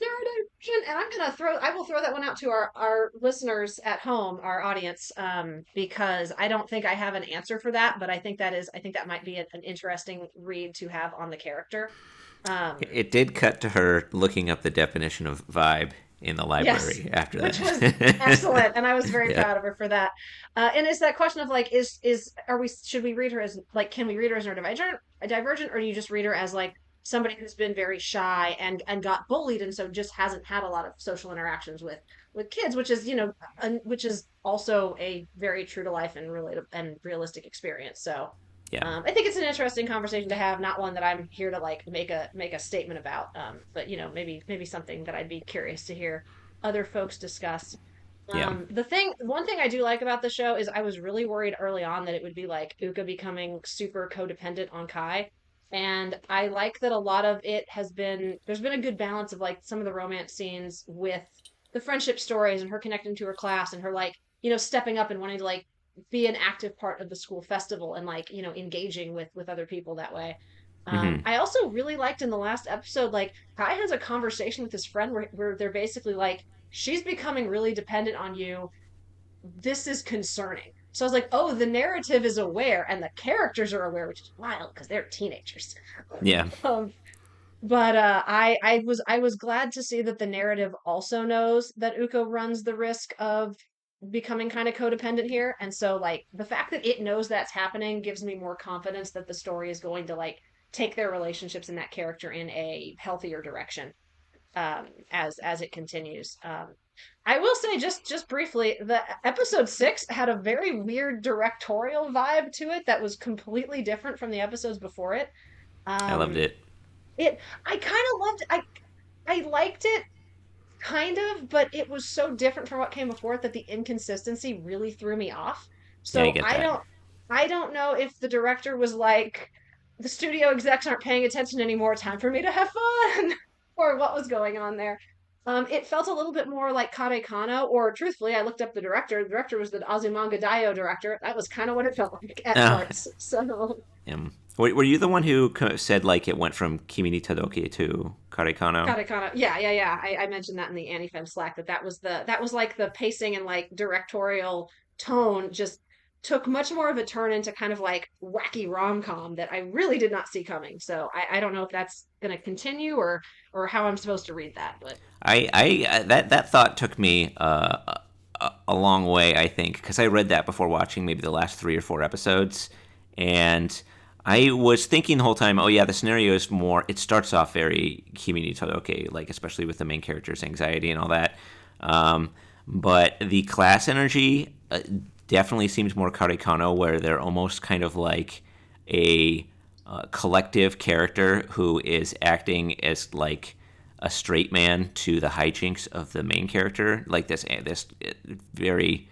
narrative version? And I will throw that one out to our listeners at home, our audience, because I don't think I have an answer for that, but I think that might be an interesting read to have on the character. Um, It did cut to her looking up the definition of vibe in the Yes, library after which was that. excellent, and I was very Yeah. proud of her for that. And it's that question of like, is are we should we read her as like, can we read her as neurodivergent, or do you just read her as like somebody who's been very shy and got bullied, and so just hasn't had a lot of social interactions with kids, which is which is also a very true to life and related and realistic experience. So. Yeah. I think it's an interesting conversation to have, not one that I'm here to like make a statement about. But maybe something that I'd be curious to hear other folks discuss. Yeah. One thing I do like about the show is I was really worried early on that it would be like Uka becoming super codependent on Kai. And I like that a lot of there's been a good balance of like some of the romance scenes with the friendship stories and her connecting to her class and her like, stepping up and wanting to like be an active part of the school festival and like, engaging with other people that way. Hmm. I also really liked in the last episode, like Kai has a conversation with his friend where they're basically like, she's becoming really dependent on you. This is concerning. So I was like, oh, the narrative is aware and the characters are aware, which is wild because they're teenagers. Yeah. Um, but I was glad to see that the narrative also knows that Uko runs the risk of becoming kind of codependent here, and so like the fact that it knows that's happening gives me more confidence that the story is going to like take their relationships and that character in a healthier direction, as it continues. I will say just briefly, the episode 6 had a very weird directorial vibe to it that was completely different from the episodes before it. I loved Um, it. it I kind of loved I liked it kind of, but it was so different from what came before it that the inconsistency really threw me off. Yeah, I So get that. I don't know if the director was like, the studio execs aren't paying attention anymore, time for me to have fun, or what was going on there. It felt a little bit more like Kare Kano, or truthfully, I looked up the director. The director was the Azumanga Daioh director. That was kind of what it felt like at Oh, parts. So were you the one who said like it went from Kimi ni Todoke to Karekano? Katakana. Yeah. I mentioned that in the AniFem Slack that was like the pacing and like directorial tone just took much more of a turn into kind of like wacky rom-com that I really did not see coming. So I don't know if that's gonna continue or how I'm supposed to read that, but That thought took me a long way, I think, because I read that before watching maybe the last 3 or 4 episodes, and I was thinking the whole time, oh yeah, the scenario is more. It starts off very Kimi ni Todoke, like especially with the main character's anxiety and all that. Um, but the class energy definitely seems more Karekano, where they're almost kind of like a collective character who is acting as like a straight man to the hijinks of the main character, like this very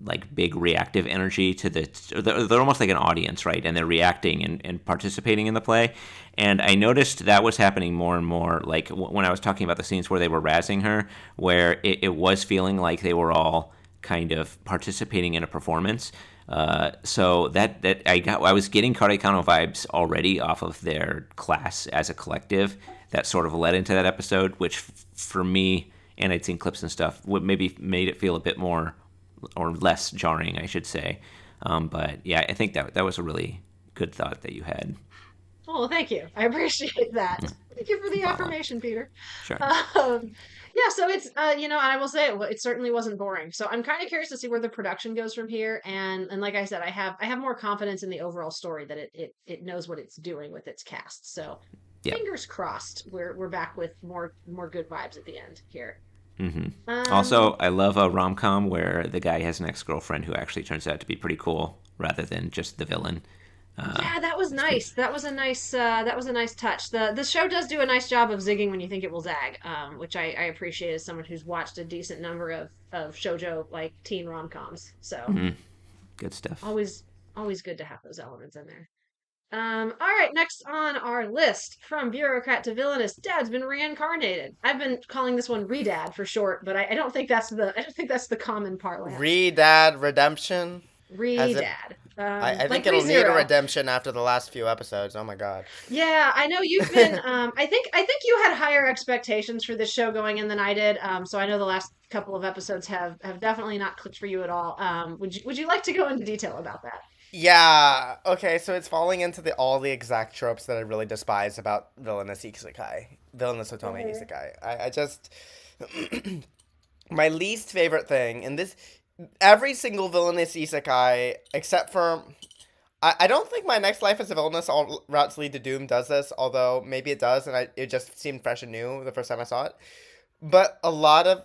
like big reactive energy to they're almost like an audience, right? And they're reacting and participating in the play. And I noticed that was happening more and more, like when I was talking about the scenes where they were razzing her, where it was feeling like they were all kind of participating in a performance. So that I was getting Karekano vibes already off of their class as a collective. That sort of led into that episode, which for me, and I'd seen clips and stuff, would maybe made it feel a bit more or less jarring, I should say. But yeah, I think that was a really good thought that you had. Oh, thank you. I appreciate that. Thank you for No the problem. affirmation, Peter. Sure. Um, yeah, so it's I will say it certainly wasn't boring. So I'm kind of curious to see where the production goes from here. And like I said, I have more confidence in the overall story that it knows what it's doing with its cast. So Yep. fingers crossed, we're back with more good vibes at the end here. Also, Um, I love a rom com where the guy has an ex girlfriend who actually turns out to be pretty cool rather than just the villain. yeah, that was It's pretty. nice. That was a nice touch. The show does do a nice job of zigging when you think it will zag, which I appreciate as someone who's watched a decent number of shojo like teen rom-coms. So Good stuff. always always good to have those elements in there. All right, next on our list, from bureaucrat to villainous, Dad's been reincarnated. I've been calling this one Redad for short, but I don't think that's the common parlance. Redad Redemption. Has it? Redad, I like think it'll need a ReZero. redemption after the last few episodes. Oh my god. Yeah, I know you've been. I think you had higher expectations for this show going in than I did. So I know the last couple of episodes have definitely not clicked for you at all. Would you like to go into detail about that? Yeah. Okay. So it's falling into all the exact tropes that I really despise about villainous isekai, villainous otome Mhm. isekai. I just my least favorite thing, and this every single villainous isekai except for I don't think my next life as a villainous all routes lead to doom does this, although maybe it does, and it just seemed fresh and new the first time I saw it. But a lot of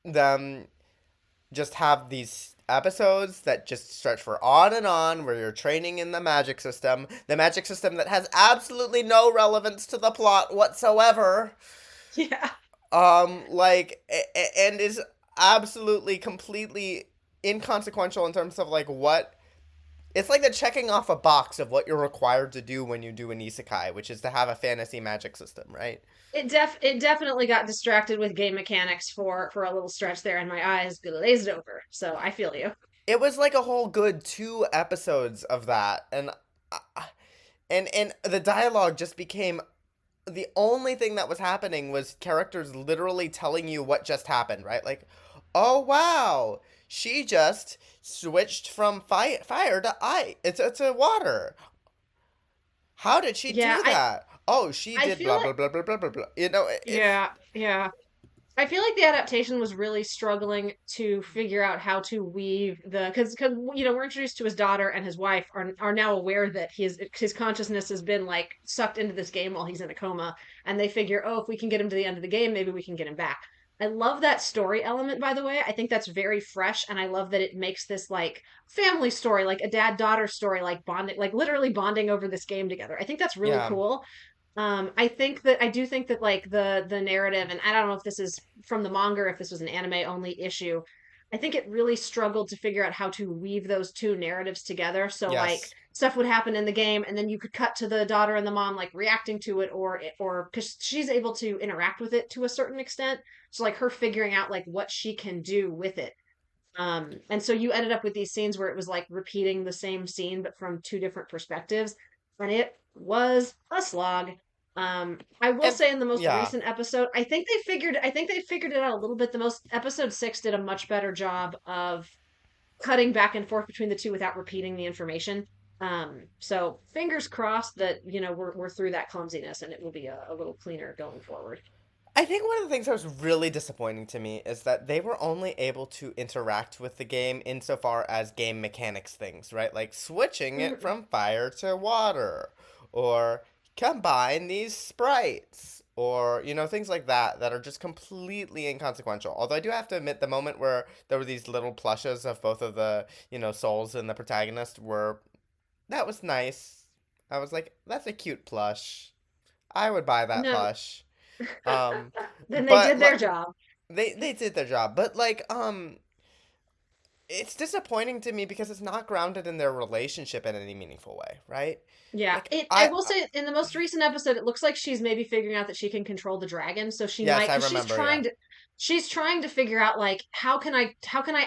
them just have these episodes that just stretch for on and on where you're training in the magic system that has absolutely no relevance to the plot whatsoever. Yeah, And is absolutely completely inconsequential in terms of like what it's like the checking off a box of what you're required to do when you do an isekai, which is to have a fantasy magic system, right? it definitely got distracted with game mechanics for a little stretch there, and my eyes glazed over. So I feel you. It was like a whole good 2 episodes of that, and the dialogue just became the only thing that was happening was characters literally telling you what just happened, right? Like, oh wow, she just switched from fire to ice. It's a water. How did she Yeah, do that? Oh, she I did feel blah like blah blah blah blah blah blah. yeah. I feel like the adaptation was really struggling to figure out how to weave because we're introduced to his daughter, and his wife are now aware that his consciousness has been like sucked into this game while he's in a coma, and they figure, oh, if we can get him to the end of the game, maybe we can get him back. I love that story element, by the way. I think that's very fresh, and I love that it makes this like family story, like a dad-daughter story, like bonding, like literally bonding over this game together. I think that's really Yeah, cool. I do think that like the narrative, and I don't know if this is from the manga or if this was an anime only issue. I think it really struggled to figure out how to weave those two narratives together. So like yes, stuff would happen in the game, and then you could cut to the daughter and the mom like reacting to it, or because she's able to interact with it to a certain extent. So like her figuring out like what she can do with it. And so you ended up with these scenes where it was like repeating the same scene but from two different perspectives, and it was a slog. I will and say in the most yeah. recent episode, I think they figured it out a little bit. The most episode 6 did a much better job of cutting back and forth between the two without repeating the information. So fingers crossed that we're through that clumsiness and it will be a little cleaner going forward. I think one of the things that was really disappointing to me is that they were only able to interact with the game insofar as game mechanics things, right? Like switching it Mhm. from fire to water, or combine these sprites, or, things like that that are just completely inconsequential. Although I do have to admit, the moment where there were these little plushes of both of the, souls and the protagonist were that was nice. I was like, that's a cute plush. I would buy that No, plush. Um, then they but did like their job. they did their job, but like it's disappointing to me because it's not grounded in their relationship in any meaningful way, right? Yeah, Like I will say in the most recent episode, it looks like she's maybe figuring out that she can control the dragon. So she yes, might, I because remember. Yeah, she's trying to figure out like how can I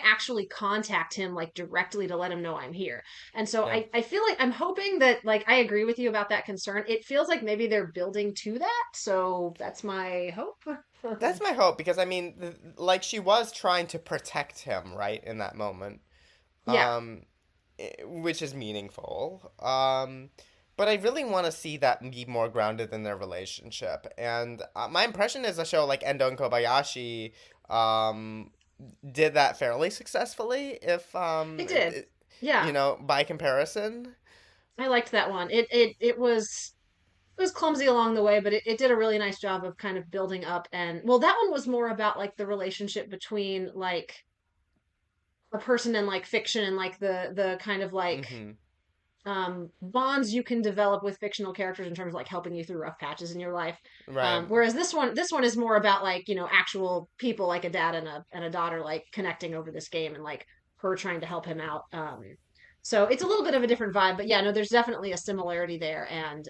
actually contact him like directly to let him know I'm here. And so yeah. I feel like I'm hoping that like I agree with you about that concern. It feels like maybe they're building to that. So that's my hope. That's my hope because I mean, like she was trying to protect him, right, in that moment, Yeah, um, which is meaningful. But I really want to see that be more grounded in their relationship. And my impression is a show like Endo and Kobayashi, um, did that fairly successfully. If it did. Yeah, by comparison. I liked that one. It was clumsy along the way, but it did a really nice job of kind of building up. And well, that one was more about like the relationship between like a person and like fiction and like the kind of like Mm-hmm. bonds you can develop with fictional characters in terms of like helping you through rough patches in your life. Right. Whereas this one is more about like actual people like a dad and a daughter like connecting over this game and like her trying to help him out. So it's a little bit of a different vibe, but yeah, no, there's definitely a similarity there. And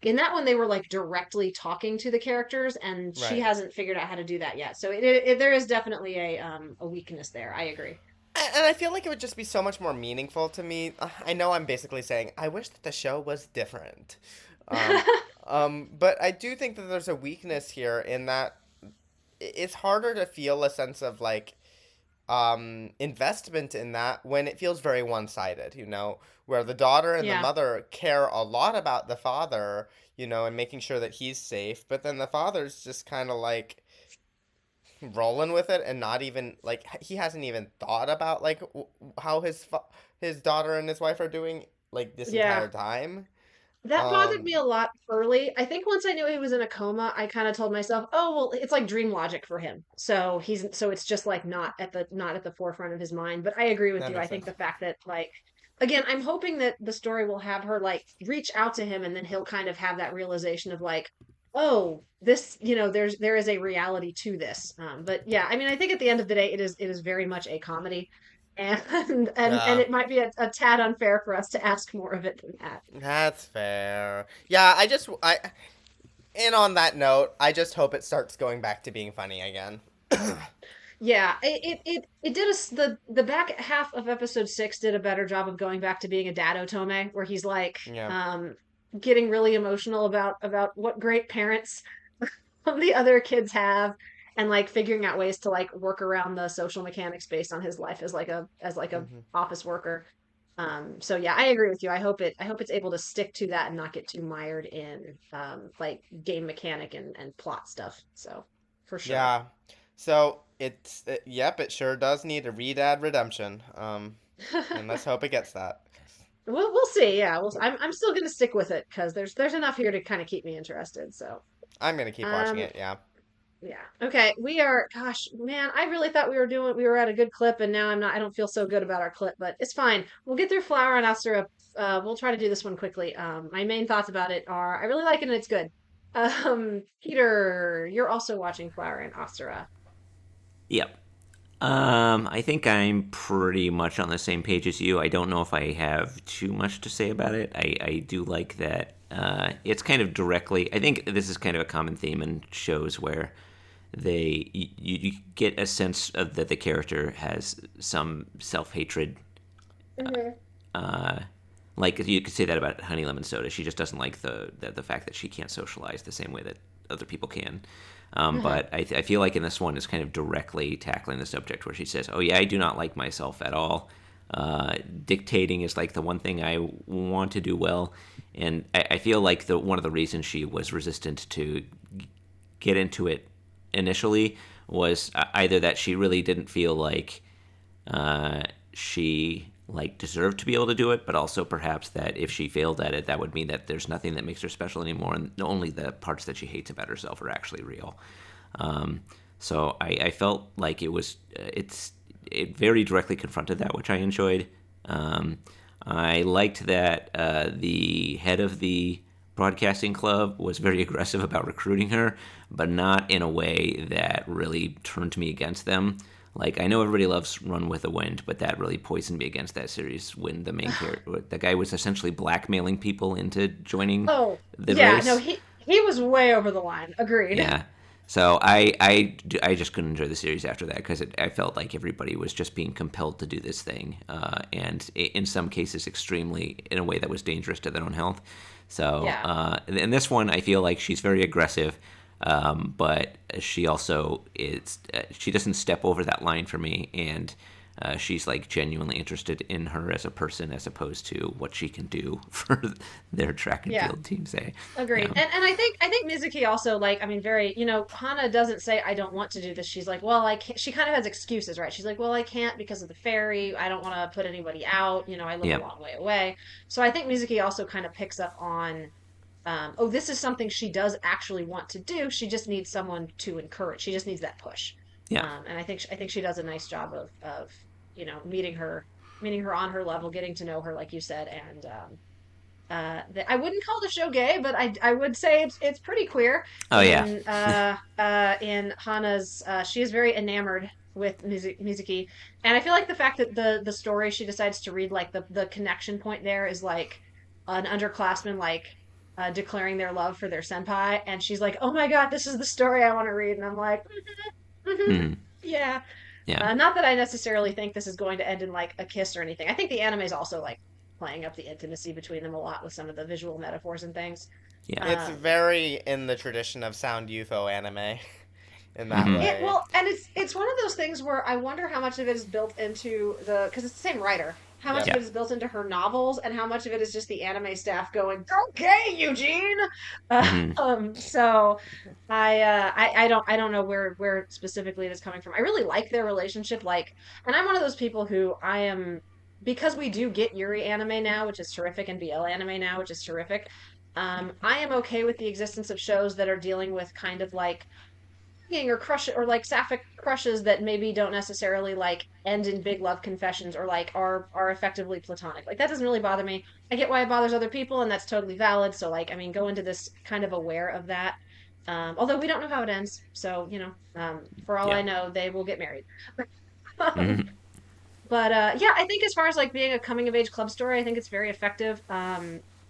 in that one, they were like directly talking to the characters, and she Right. hasn't figured out how to do that yet. So there is definitely a weakness there. I agree. And I feel like it would just be so much more meaningful to me. I know I'm basically saying I wish that the show was different. Um, but I do think that there's a weakness here in that it's harder to feel a sense of like investment in that when it feels very one-sided, where the daughter and the Yeah. mother care a lot about the father, and making sure that he's safe, but then the father's just kind of like rolling with it and not even like he hasn't even thought about like how his daughter and his wife are doing like this Yeah. entire time. That bothered Um, me a lot early. I think once I knew he was in a coma, I kind of told myself, "Oh, well, it's like dream logic for him." So it's just like not at the forefront of his mind. But I agree with that you. I makes think sense. the fact that like again, I'm hoping that the story will have her like reach out to him and then he'll kind of have that realization of like, "Oh, this, there is a reality to this." But yeah, I mean, I think at the end of the day it is very much a comedy. And and Yeah, it might be a tad unfair for us to ask more of it than that. that's fair. Yeah, and on that note, I just hope it starts going back to being funny again. Yeah, it did the back half of episode 6 did a better job of going back to being a dad otome, where he's like Yeah. getting really emotional about what great parents the other kids have, and like figuring out ways to like work around the social mechanics based on his life as like a Hmm. office worker. So yeah, I agree with you. I hope it's able to stick to that and not get too mired in like game mechanic and plot stuff. So for sure. Yeah. So yep, it sure does need a Redad redemption. And let's hope it gets that. We'll see. Yeah, I'm still gonna stick with it because there's enough here to kind of keep me interested. So, I'm gonna keep watching um, it. Yeah. yeah. Okay, we are. Gosh, man, I really thought we were at a good clip, and now I'm not. I don't feel so good about our clip, but it's fine. We'll get through Flower and Asura. We'll try to do this one quickly. My main thoughts about it are I really like it and it's good. Peter, you're also watching Flower and Asura. Yep. I think I'm pretty much on the same page as you. I don't know if I have too much to say about it. I do like that it's kind of directly. I think this is kind of a common theme in shows where you get a sense of that the character has some self hatred. Hmm. Uh, like you could say that about Honey Lemon Soda. She just doesn't like the fact that she can't socialize the same way that other people can. Uh-huh. But I feel like in this one is kind of directly tackling the subject where she says, "Oh yeah, I do not like myself at all. Dictating is like the one thing I want to do well." And I feel like the one of the reasons she was resistant to get into it initially was either that she really didn't feel like she like deserved to be able to do it, but also perhaps that if she failed at it, that would mean that there's nothing that makes her special anymore, and only the parts that she hates about herself are actually real. Um, so I felt like it very directly confronted that, which I enjoyed. Um, I liked that the head of the broadcasting club was very aggressive about recruiting her, but not in a way that really turned me against them. Like, I know everybody loves Run with the Wind, but that really poisoned me against that series when the main character, the guy was essentially blackmailing people into joining Oh, the yeah, no, race. he was way over the line. Agreed. Yeah. So I just couldn't enjoy the series after that because I felt like everybody was just being compelled to do this thing, and in some cases extremely in a way that was dangerous to their own health. So Yeah. in this one, I feel like she's very aggressive, but she also is she doesn't step over that line for me, and she's like genuinely interested in her as a person as opposed to what she can do for their track and Yeah. field team. Say, Agreed. yeah, And I think Mizuki also, like, I mean, very, Hana doesn't say I don't want to do this. She's like, well, I can't. She kind of has excuses, right? She's like, well, I can't because of the ferry. I don't want to put anybody out. I live a yeah, long way away. So I think Mizuki also kind of picks up on, oh, this is something she does actually want to do. She just needs someone to encourage. She just needs that push. yeah, And I think she does a nice job of meeting her on her level, getting to know her, like you said, and I wouldn't call the show gay, but I would say it's pretty queer. oh yeah, In Hana's, she is very enamored with Mizuki, and I feel like the fact that the story she decides to read, like the connection point there is like an underclassman like declaring their love for their senpai, and she's like, "Oh my God, this is the story I want to read," and I'm like, mm, yeah. yeah, Not that I necessarily think this is going to end in like a kiss or anything. I think the anime is also like playing up the intimacy between them a lot with some of the visual metaphors and things. yeah. It's Um, very in the tradition of sound UFO anime in that Hmm. it way. well, and it's one of those things where I wonder how much of it is built into the because it's the same writer. How much Yep. of Yeah. it is built into her novels, and how much of it is just the anime staff going, "Okay, Eugene." Uh, Hmm. so I don't know where specifically it is coming from. I really like their relationship. Like, and I'm one of those people who I am because we do get Yuri anime now, which is terrific, and BL anime now, which is terrific. I am okay with the existence of shows that are dealing with kind of like or crush or like sapphic crushes that maybe don't necessarily like end in big love confessions or like are effectively platonic. Like that doesn't really bother me. I get why it bothers other people, and that's totally valid. So like, I mean, go into this kind of aware of that. Although we don't know how it ends, so for all Yeah. I know, they will get married. Hmm. But yeah, I think as far as like being a coming of age club story, I think it's very effective.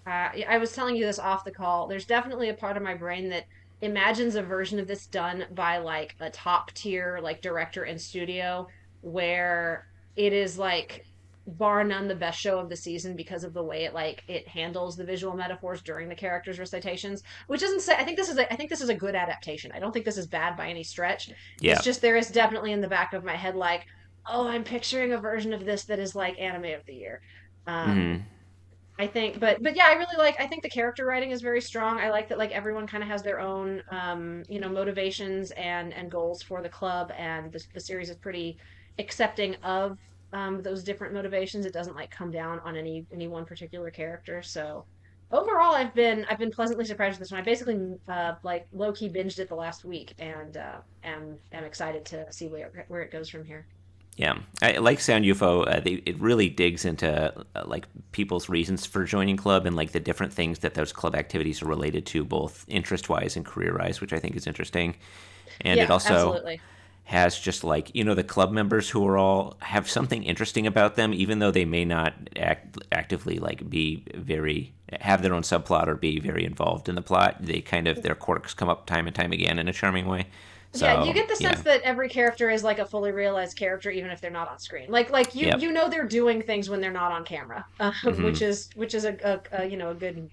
I was telling you this off the call. There's definitely a part of my brain that imagines a version of this done by like a top tier like director and studio where it is like bar none the best show of the season because of the way it handles the visual metaphors during the characters recitations, which doesn't say I think this is a good adaptation. I don't think this is bad by any stretch. It's Yeah. just there is definitely in the back of my head like, oh, I'm picturing a version of this that is like anime of the year. Um, Hmm. I think, but yeah, I really like. I think the character writing is very strong. I like that like everyone kind of has their own motivations and goals for the club, and the series is pretty accepting of those different motivations. It doesn't like come down on any one particular character. So overall, I've been pleasantly surprised with this one. I basically like low key binged it the last week, and am excited to see where it goes from here. Yeah, I like Sound UFO. It really digs into like people's reasons for joining club and like the different things that those club activities are related to, both interest wise and career wise, which I think is interesting. And it Yeah, also absolutely. has just like the club members who are all have something interesting about them, even though they may not actively like be very have their own subplot or be very involved in the plot. They kind of their quirks come up time and time again in a charming way. Yeah, you So get the yeah, sense that every character is like a fully realized character, even if they're not on screen. Like you yep, you know they're doing things when they're not on camera, hmm, which is a good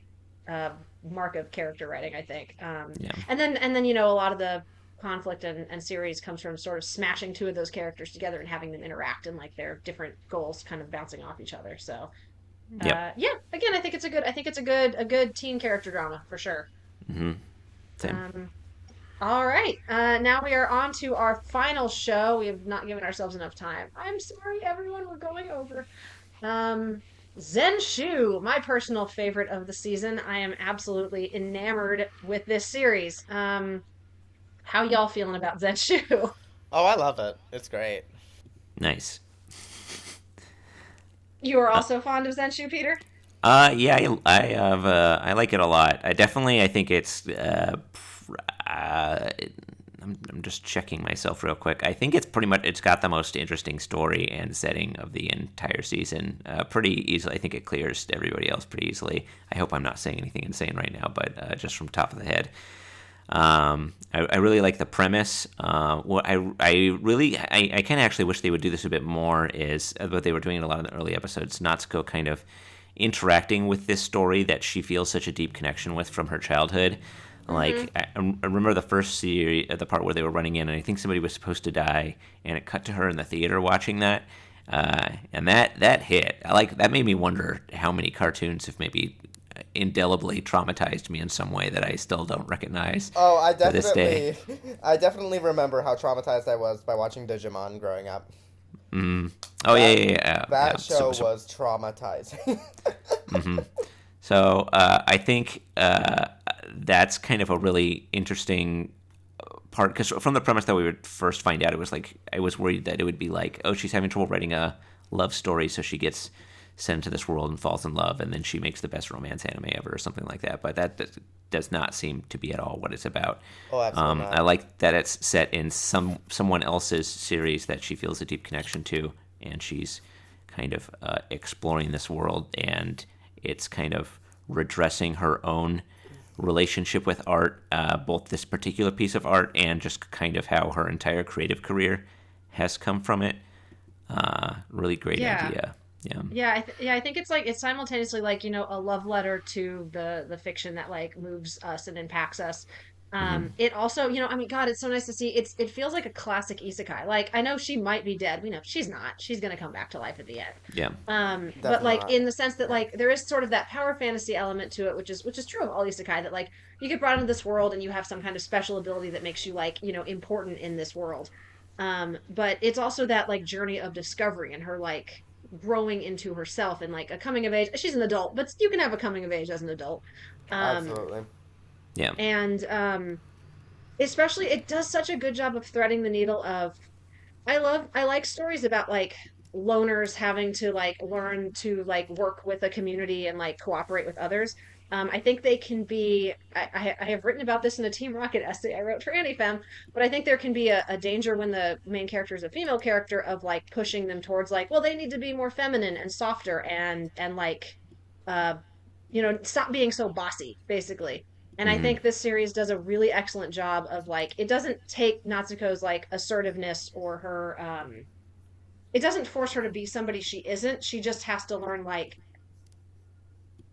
uh, mark of character writing, I think. yeah, And then a lot of the conflict and series comes from sort of smashing two of those characters together and having them interact and like their different goals kind of bouncing off each other. So yep, yeah, again, I think it's a good teen character drama for sure. hmm, same. Um, all right. Now we are on to our final show. We have not given ourselves enough time. I'm sorry, everyone. We're going over. Um, ZENSHU, my personal favorite of the season. I am absolutely enamored with this series. How y'all feeling about ZENSHU? Oh, I love it. It's great. Nice. You are also fond of Zenshu, Peter? Yeah, I have. I like it a lot. I think it's. Uh, I'm just checking myself real quick. I think it's pretty much. It's got the most interesting story and setting of the entire season. Pretty easily. I think it clears everybody else pretty easily. I hope I'm not saying anything insane right now, but just from top of the head. I really like the premise. What I kind of actually wish they would do this a bit more is what they were doing in a lot of the early episodes. Natsuko kind of interacting with this story that she feels such a deep connection with from her childhood. Mm-hmm. Like I remember the first series, the part where they were running in, and I think somebody was supposed to die, and it cut to her in the theater watching that, and that hit. I like that made me wonder how many cartoons have maybe indelibly traumatized me in some way that I still don't recognize Oh, to this day. I definitely remember how traumatized I was by watching Digimon growing up. Mm. Oh yeah, That yeah, yeah, yeah. that show was traumatizing. Mm-hmm. So I think that's kind of a really interesting part because from the premise that we would first find out, it was like I was worried that it would be like, oh, she's having trouble writing a love story, so she gets sent to this world and falls in love, and then she makes the best romance anime ever, or something like that. But that does not seem to be at all what it's about. Oh, absolutely I not. like that it's set in someone else's series that she feels a deep connection to, and she's kind of exploring this world, and it's kind of redressing her own relationship with art, both this particular piece of art and just kind of how her entire creative career has come from it. Really great Yeah. idea. Yeah. Yeah, I think it's like it's simultaneously like, a love letter to the fiction that like moves us and impacts us. Hmm. It also, I mean, God, it's so nice to see. It feels like a classic isekai. Like I know she might be dead. We know she's not. She's gonna come back to life at the end. Yeah. But Definitely like not. in the sense that Yeah. like there is sort of that power fantasy element to it, which is true of all isekai, that like you get brought into this world and you have some kind of special ability that makes you like, important in this world. But it's also that like journey of discovery and her like growing into herself and like a coming of age. She's an adult, but you can have a coming of age as an adult. Um, Absolutely. Yeah. and especially it does such a good job of threading the needle of I like stories about like loners having to like learn to like work with a community and like cooperate with others. I think they can be. I have written about this in a Team Rocket essay I wrote for AniFem, but I think there can be a danger when the main character is a female character of like pushing them towards like, well, they need to be more feminine and softer and like, uh, stop being so bossy, basically. And I Hmm. think this series does a really excellent job of like it doesn't take Natsuko's like assertiveness or her it doesn't force her to be somebody she isn't. She just has to learn like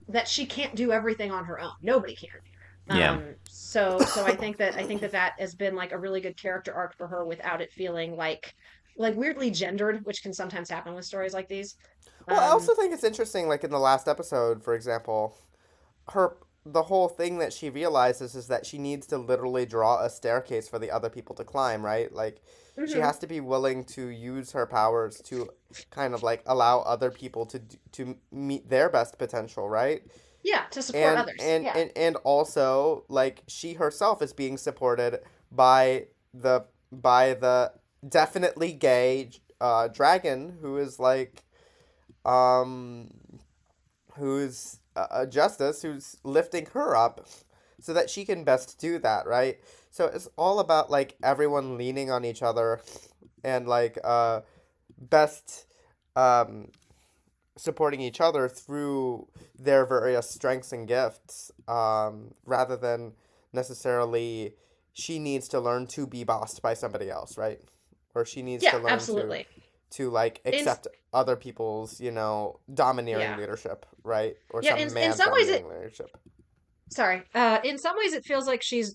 that she can't do everything on her own. Nobody can. Yeah. So I think that has been like a really good character arc for her without it feeling like weirdly gendered, which can sometimes happen with stories like these. Well, I Um also think it's interesting, like in the last episode, for example, her the whole thing that she realizes is that she needs to literally draw a staircase for the other people to climb, right? Like she mhm. has to be willing to use her powers to kind of like allow other people to meet their best potential, right? Yeah, to support others. Yeah. And also like she herself is being supported by the definitely gay dragon who is like um who's a justice who's lifting her up so that she can best do that, right? So it's all about like everyone leaning on each other and like best um supporting each other through their various strengths and gifts, rather than necessarily she needs to learn to be bossed by somebody else, right? Or she needs Yeah, to learn absolutely. to like In accept other people's, domineering yeah. leadership, right? Or Yeah, in some in man's some ways it domineering leadership. sorry. In some ways it feels like she's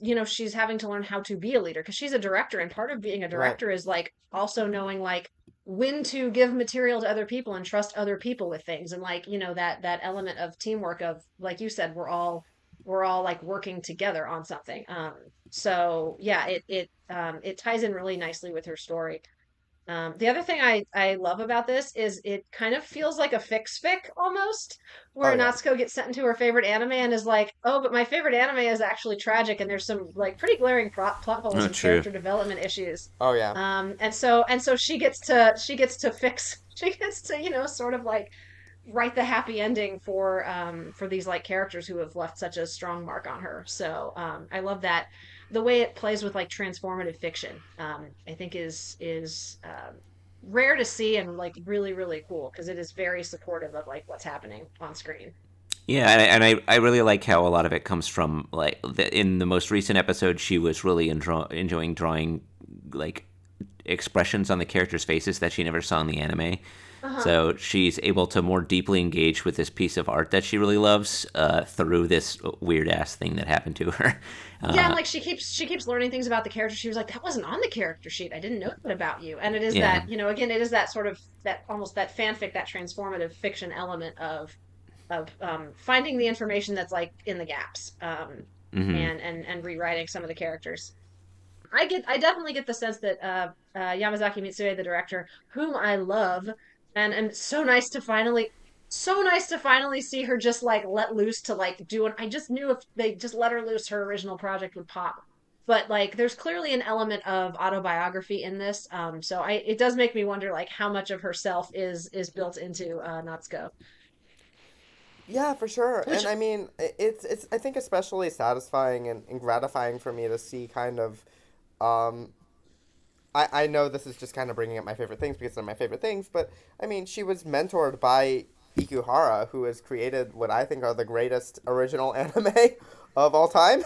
having to learn how to be a leader because she's a director and part of being a Right. director is like also knowing like when to give material to other people and trust other people with things and like, that element of teamwork of like you said we're all like working together on something. So yeah, it ties in really nicely with her story. The other thing I love about this is it kind of feels like a fic almost, Oh where yeah. Natsuko gets sent into her favorite anime and is like, oh, but my favorite anime is actually tragic and there's some like pretty glaring plot holes Oh, and true. character development issues. Oh yeah. And so she gets to fix she gets to sort of like write the happy ending for these like characters who have left such a strong mark on her. So I love that the way it plays with like transformative fiction. I think is rare to see and like really really cool because it is very supportive of like what's happening on screen. Yeah, and I really like how a lot of it comes from like in the most recent episode, she was really enjoying drawing like expressions on the characters' faces that she never saw in the anime. Uh-huh. So she's able to more deeply engage with this piece of art that she really loves through this weird ass thing that happened to her. Yeah, and Uh, like she keeps learning things about the character. She was like, "That wasn't on the character sheet. I didn't know that about you." And it is yeah. that, again, it is that sort of that almost that fanfic, that transformative fiction element of finding the information that's like in the gaps, Hmm. and rewriting some of the characters. I definitely get the sense that Yamazaki Mitsue, the director, whom I love, and so nice to finally see her just like let loose to like do it. I just knew if they just let her loose, her original project would pop. But like, there's clearly an element of autobiography in this, so it does make me wonder like how much of herself is built into Natsuko, Yeah, for sure. which And I mean, it's I think especially satisfying and gratifying for me to see kind of um I know this is just kind of bringing up my favorite things because they're my favorite things, but I mean, she was mentored by Ikuhara, who has created what I think are the greatest original anime of all time.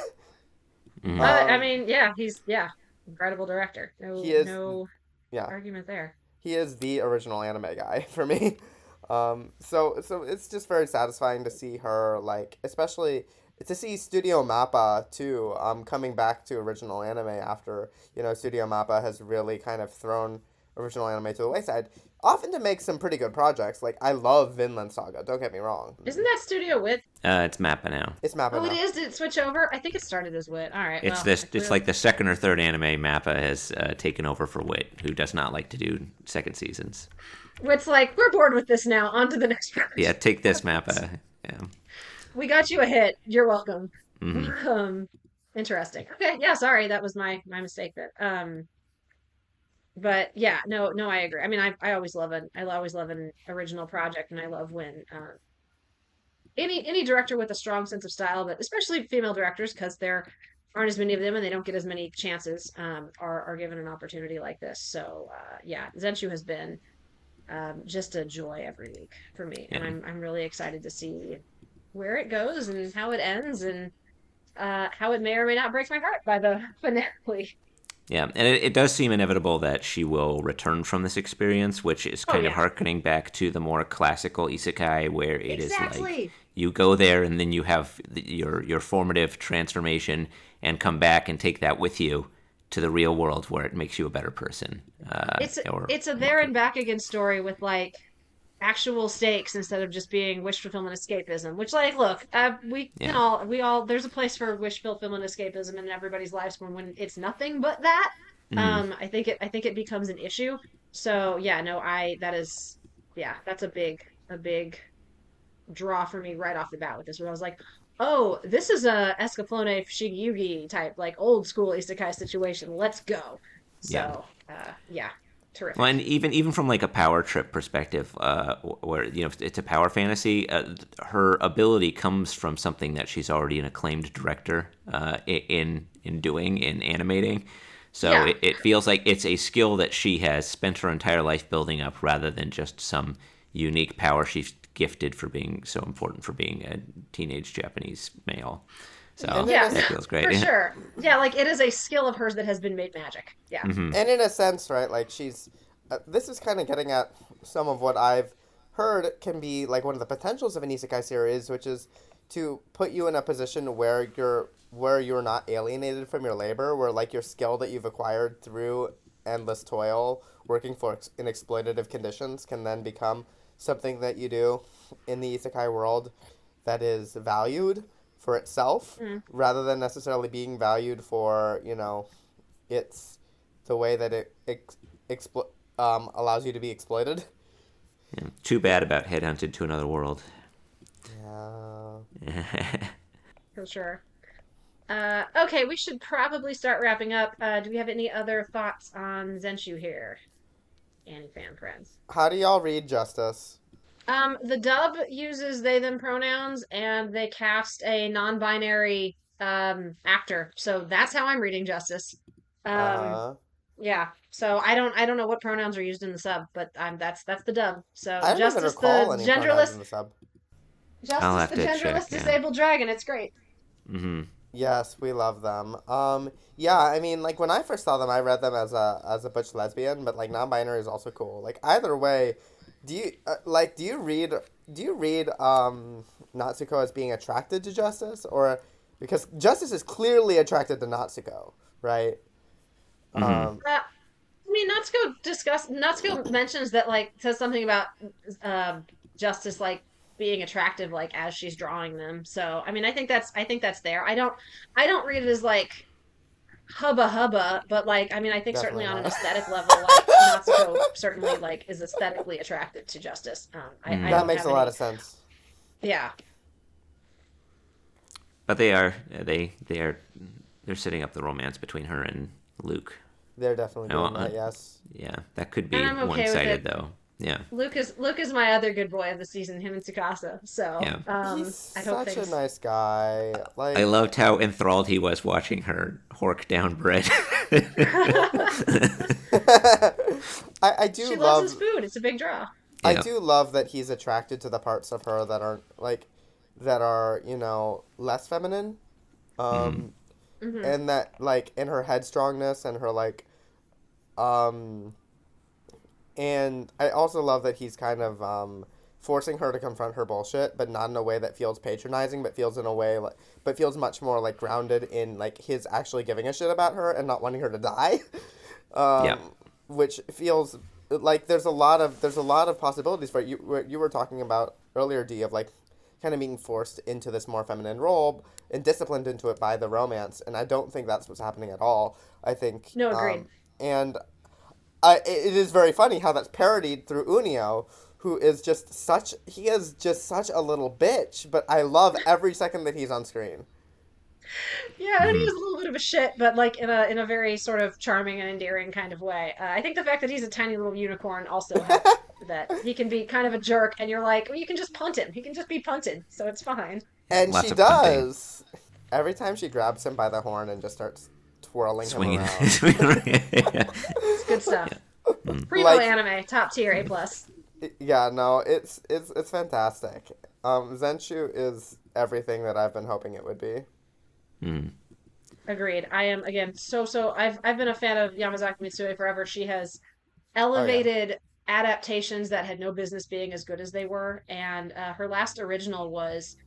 Hmm. I mean, yeah, he's incredible director. He No, is, no yeah, argument there. he is the original anime guy for me. So it's just very satisfying to see her, like, especially to see Studio Mappa too, coming back to original anime after Studio Mappa has really kind of thrown original anime to the wayside, often to make some pretty good projects. Like I love Vinland Saga. Don't get me wrong. Isn't that Studio Wit? It's Mappa now. It's Mappa Oh, it now. is. Did it switch over? I think it started as Wit. All right. It's Well, this. I It's clearly. like the second or third anime Mappa has taken over for Wit, who does not like to do second seasons. Wit's like, we're bored with this now. On to the next Yeah, take this project. Mappa. Yeah. We got you a hit. You're welcome. Hmm. Um, Interesting. Okay. Yeah. Sorry, that was my mistake. That. But yeah, no, no, I agree. I mean, I always love an original project, and I love when any director with a strong sense of style, but especially female directors, because there aren't as many of them and they don't get as many chances, are given an opportunity like this. So yeah, Zenshu has been just a joy every week for me, and Yeah. I'm really excited to see where it goes and how it ends and how it may or may not break my heart by the finale. Yeah, and it does seem inevitable that she will return from this experience, which is Oh kind of yeah, harkening back to the more classical isekai, where it is like exactly. you go there and then you have your formative transformation and come back and take that with you to the real world where it makes you a better person, It's or it's a more there and capable. back again story with like actual stakes instead of just being wish fulfillment escapism. Which, like, look, Yeah. we all there's a place for wish fulfillment escapism in everybody's lives when it's nothing but that. Mm. I think it becomes an issue. So yeah, no, I that is yeah, that's a big draw for me right off the bat with this. Where I was like, oh, this is a Escaflowne Shigeyugi type, like old school isekai situation. Let's go. Yeah. So yeah, Well, terrific. and even from like a power trip perspective, where it's a power fantasy, her ability comes from something that she's already an acclaimed director in doing in animating. So Yeah, it feels like it's a skill that she has spent her entire life building up, rather than just some unique power she's gifted for being so important for being a teenage Japanese male. And So in a yes, that feels for great. sure. Yeah, like it is a skill of hers that has been made magic. Yeah. Hmm. and in a sense, right? Like she's this is kind of getting at some of what I've heard can be like one of the potentials of an isekai series, which is to put you in a position where you're not alienated from your labor, where like your skill that you've acquired through endless toil, working for in exploitative conditions, can then become something that you do in the isekai world that is valued for itself Mm. rather than necessarily being valued for its the way that it allows you to be exploited. Yeah. Too bad about headhunted to another world. Yeah. For sure. Okay, we should probably start wrapping up. Do we have any other thoughts on Zenshu here? Any fan friends? How do y'all read Justice? The dub uses they them pronouns and they cast a non-binary actor. So that's how I'm reading Justice. Um Uh, yeah. So I don't know what pronouns are used in the sub, but that's the dub. So I don't even Justice recall the any pronouns genderless in the sub. I'll Justice have the to check. genderless Yeah. disabled dragon. It's great. Mm-hmm. Yes, we love them. Yeah, I mean, like when I first saw them, I read them as a butch lesbian, but like non-binary is also cool. Like either way, do you read Natsuko as being attracted to Justice, or because Justice is clearly attracted to Natsuko, right? Mm-hmm. Um, I mean, Natsuko mentions that like says something about uh, Justice like being attractive like as she's drawing them. So I mean, I think that's there. I don't read it as like hubba hubba, but like I mean, I think certainly definitely on an not. aesthetic level, like Natsuko certainly like is aesthetically attracted to Justice. I Mm. That don't makes have a lot any. of sense. Yeah, But they're setting up the romance between her and Luke. They're definitely Oh, doing that. Yes. yeah, that could and be I'm one okay with it. sided though. Yeah, Luke is my other good boy of the season, him and Tsukasa. So yeah. He's I hope such a things. nice guy. I Like, loved how enthralled he was watching her hork down bread. I do She loves his love food. It's a big draw. I Yeah. do love that he's attracted to the parts of her that aren't like that are, less feminine. Mm-hmm. Um Hmm. and that like in her headstrongness and her like um and I also love that he's kind of forcing her to confront her bullshit, but not in a way that feels patronizing, but feels much more like grounded in like his actually giving a shit about her and not wanting her to die. Yeah. Which feels like there's a lot of possibilities for it. You were talking about earlier, D, of like kind of being forced into this more feminine role and disciplined into it by the romance, and I don't think that's what's happening at all. I think No, agreed. and it is very funny how that's parodied through Unio, who is he is just such a little bitch, but I love every second that he's on screen. Yeah, Oni Mm-hmm. is a little bit of a shit, but like in a very sort of charming and endearing kind of way. I think the fact that he's a tiny little unicorn also helps that he can be kind of a jerk, and you're like, well, you can just punt him. He can just be punted, so it's fine. And Lots she of punting, does. Every time she grabs him by the horn and just starts twirling him swinging. around. Yeah. It's good stuff. Primo Like, anime, top tier, A plus. yeah, no, it's fantastic. ZENSHU is everything that I've been hoping it would be. Mm. Agreed. I am again so. I've been a fan of Yamazaki Mitsue forever. She has Oh yeah. elevated adaptations that had no business being as good as they were, and her last original was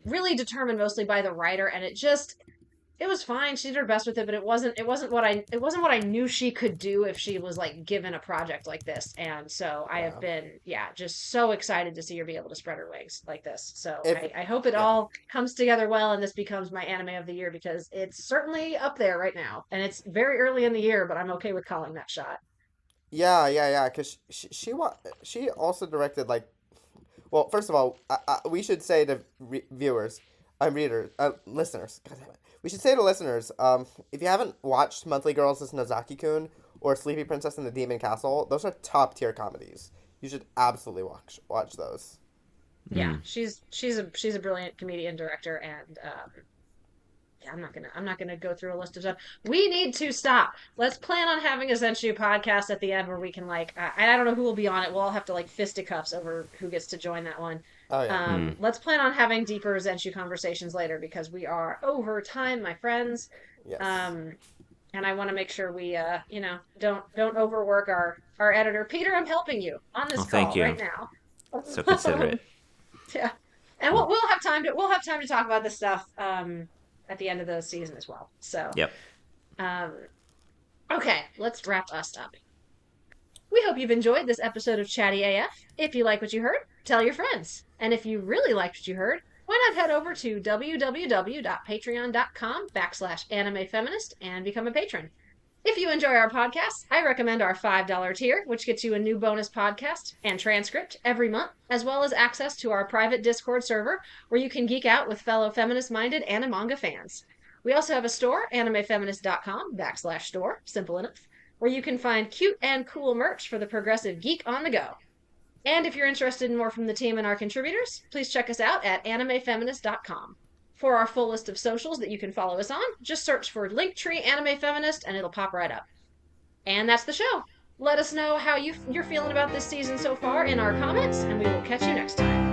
really determined mostly by the writer, and it was fine. She did her best with it, but it wasn't what I knew she could do if she was like given a project like this. And so I have Yeah. been, yeah, just so excited to see her be able to spread her wings like this. So If I hope it yeah. all comes together well and this becomes my anime of the year because it's certainly up there right now. And it's very early in the year, but I'm okay with calling that shot. Yeah, cuz she also directed like well, first of all, we should say to viewers, readers, listeners. God damn it. We should say to listeners, if you haven't watched Monthly Girls' Nozaki-kun or Sleepy Princess and the Demon Castle, those are top tier comedies. You should absolutely watch those. Yeah, Mm. she's a brilliant comedian director and yeah, I'm not gonna go through a list of stuff. We need to stop. Let's plan on having a Zenshu podcast at the end where we can like I don't know who will be on it. We'll all have to like fisticuffs over who gets to join that one. Oh yeah. Mm. Let's plan on having deeper Zenshu conversations later because we are over time, my friends. Yes. Um, and I want to make sure we don't overwork our editor. Peter, I'm helping you on this Well, thank call you. right now. So considerate. Yeah, and we'll have time to talk about this stuff at the end of the season as well. So, Yep. um, okay, let's wrap us up. We hope you've enjoyed this episode of Chatty AF. If you like what you heard, tell your friends. And if you really liked what you heard, why not head over to www.patreon.com/animefeminist and become a patron. If you enjoy our podcast, I recommend our $5 tier, which gets you a new bonus podcast and transcript every month, as well as access to our private Discord server where you can geek out with fellow feminist minded anime manga fans. We also have a store, animefeminist.com/store, simple enough, where you can find cute and cool merch for the progressive geek on the go. And if you're interested in more from the team and our contributors, please check us out at animefeminist.com. For our full list of socials that you can follow us on, just search for Linktree Anime Feminist and it'll pop right up. And that's the show. Let us know how you're feeling about this season so far in our comments, and we will catch you next time.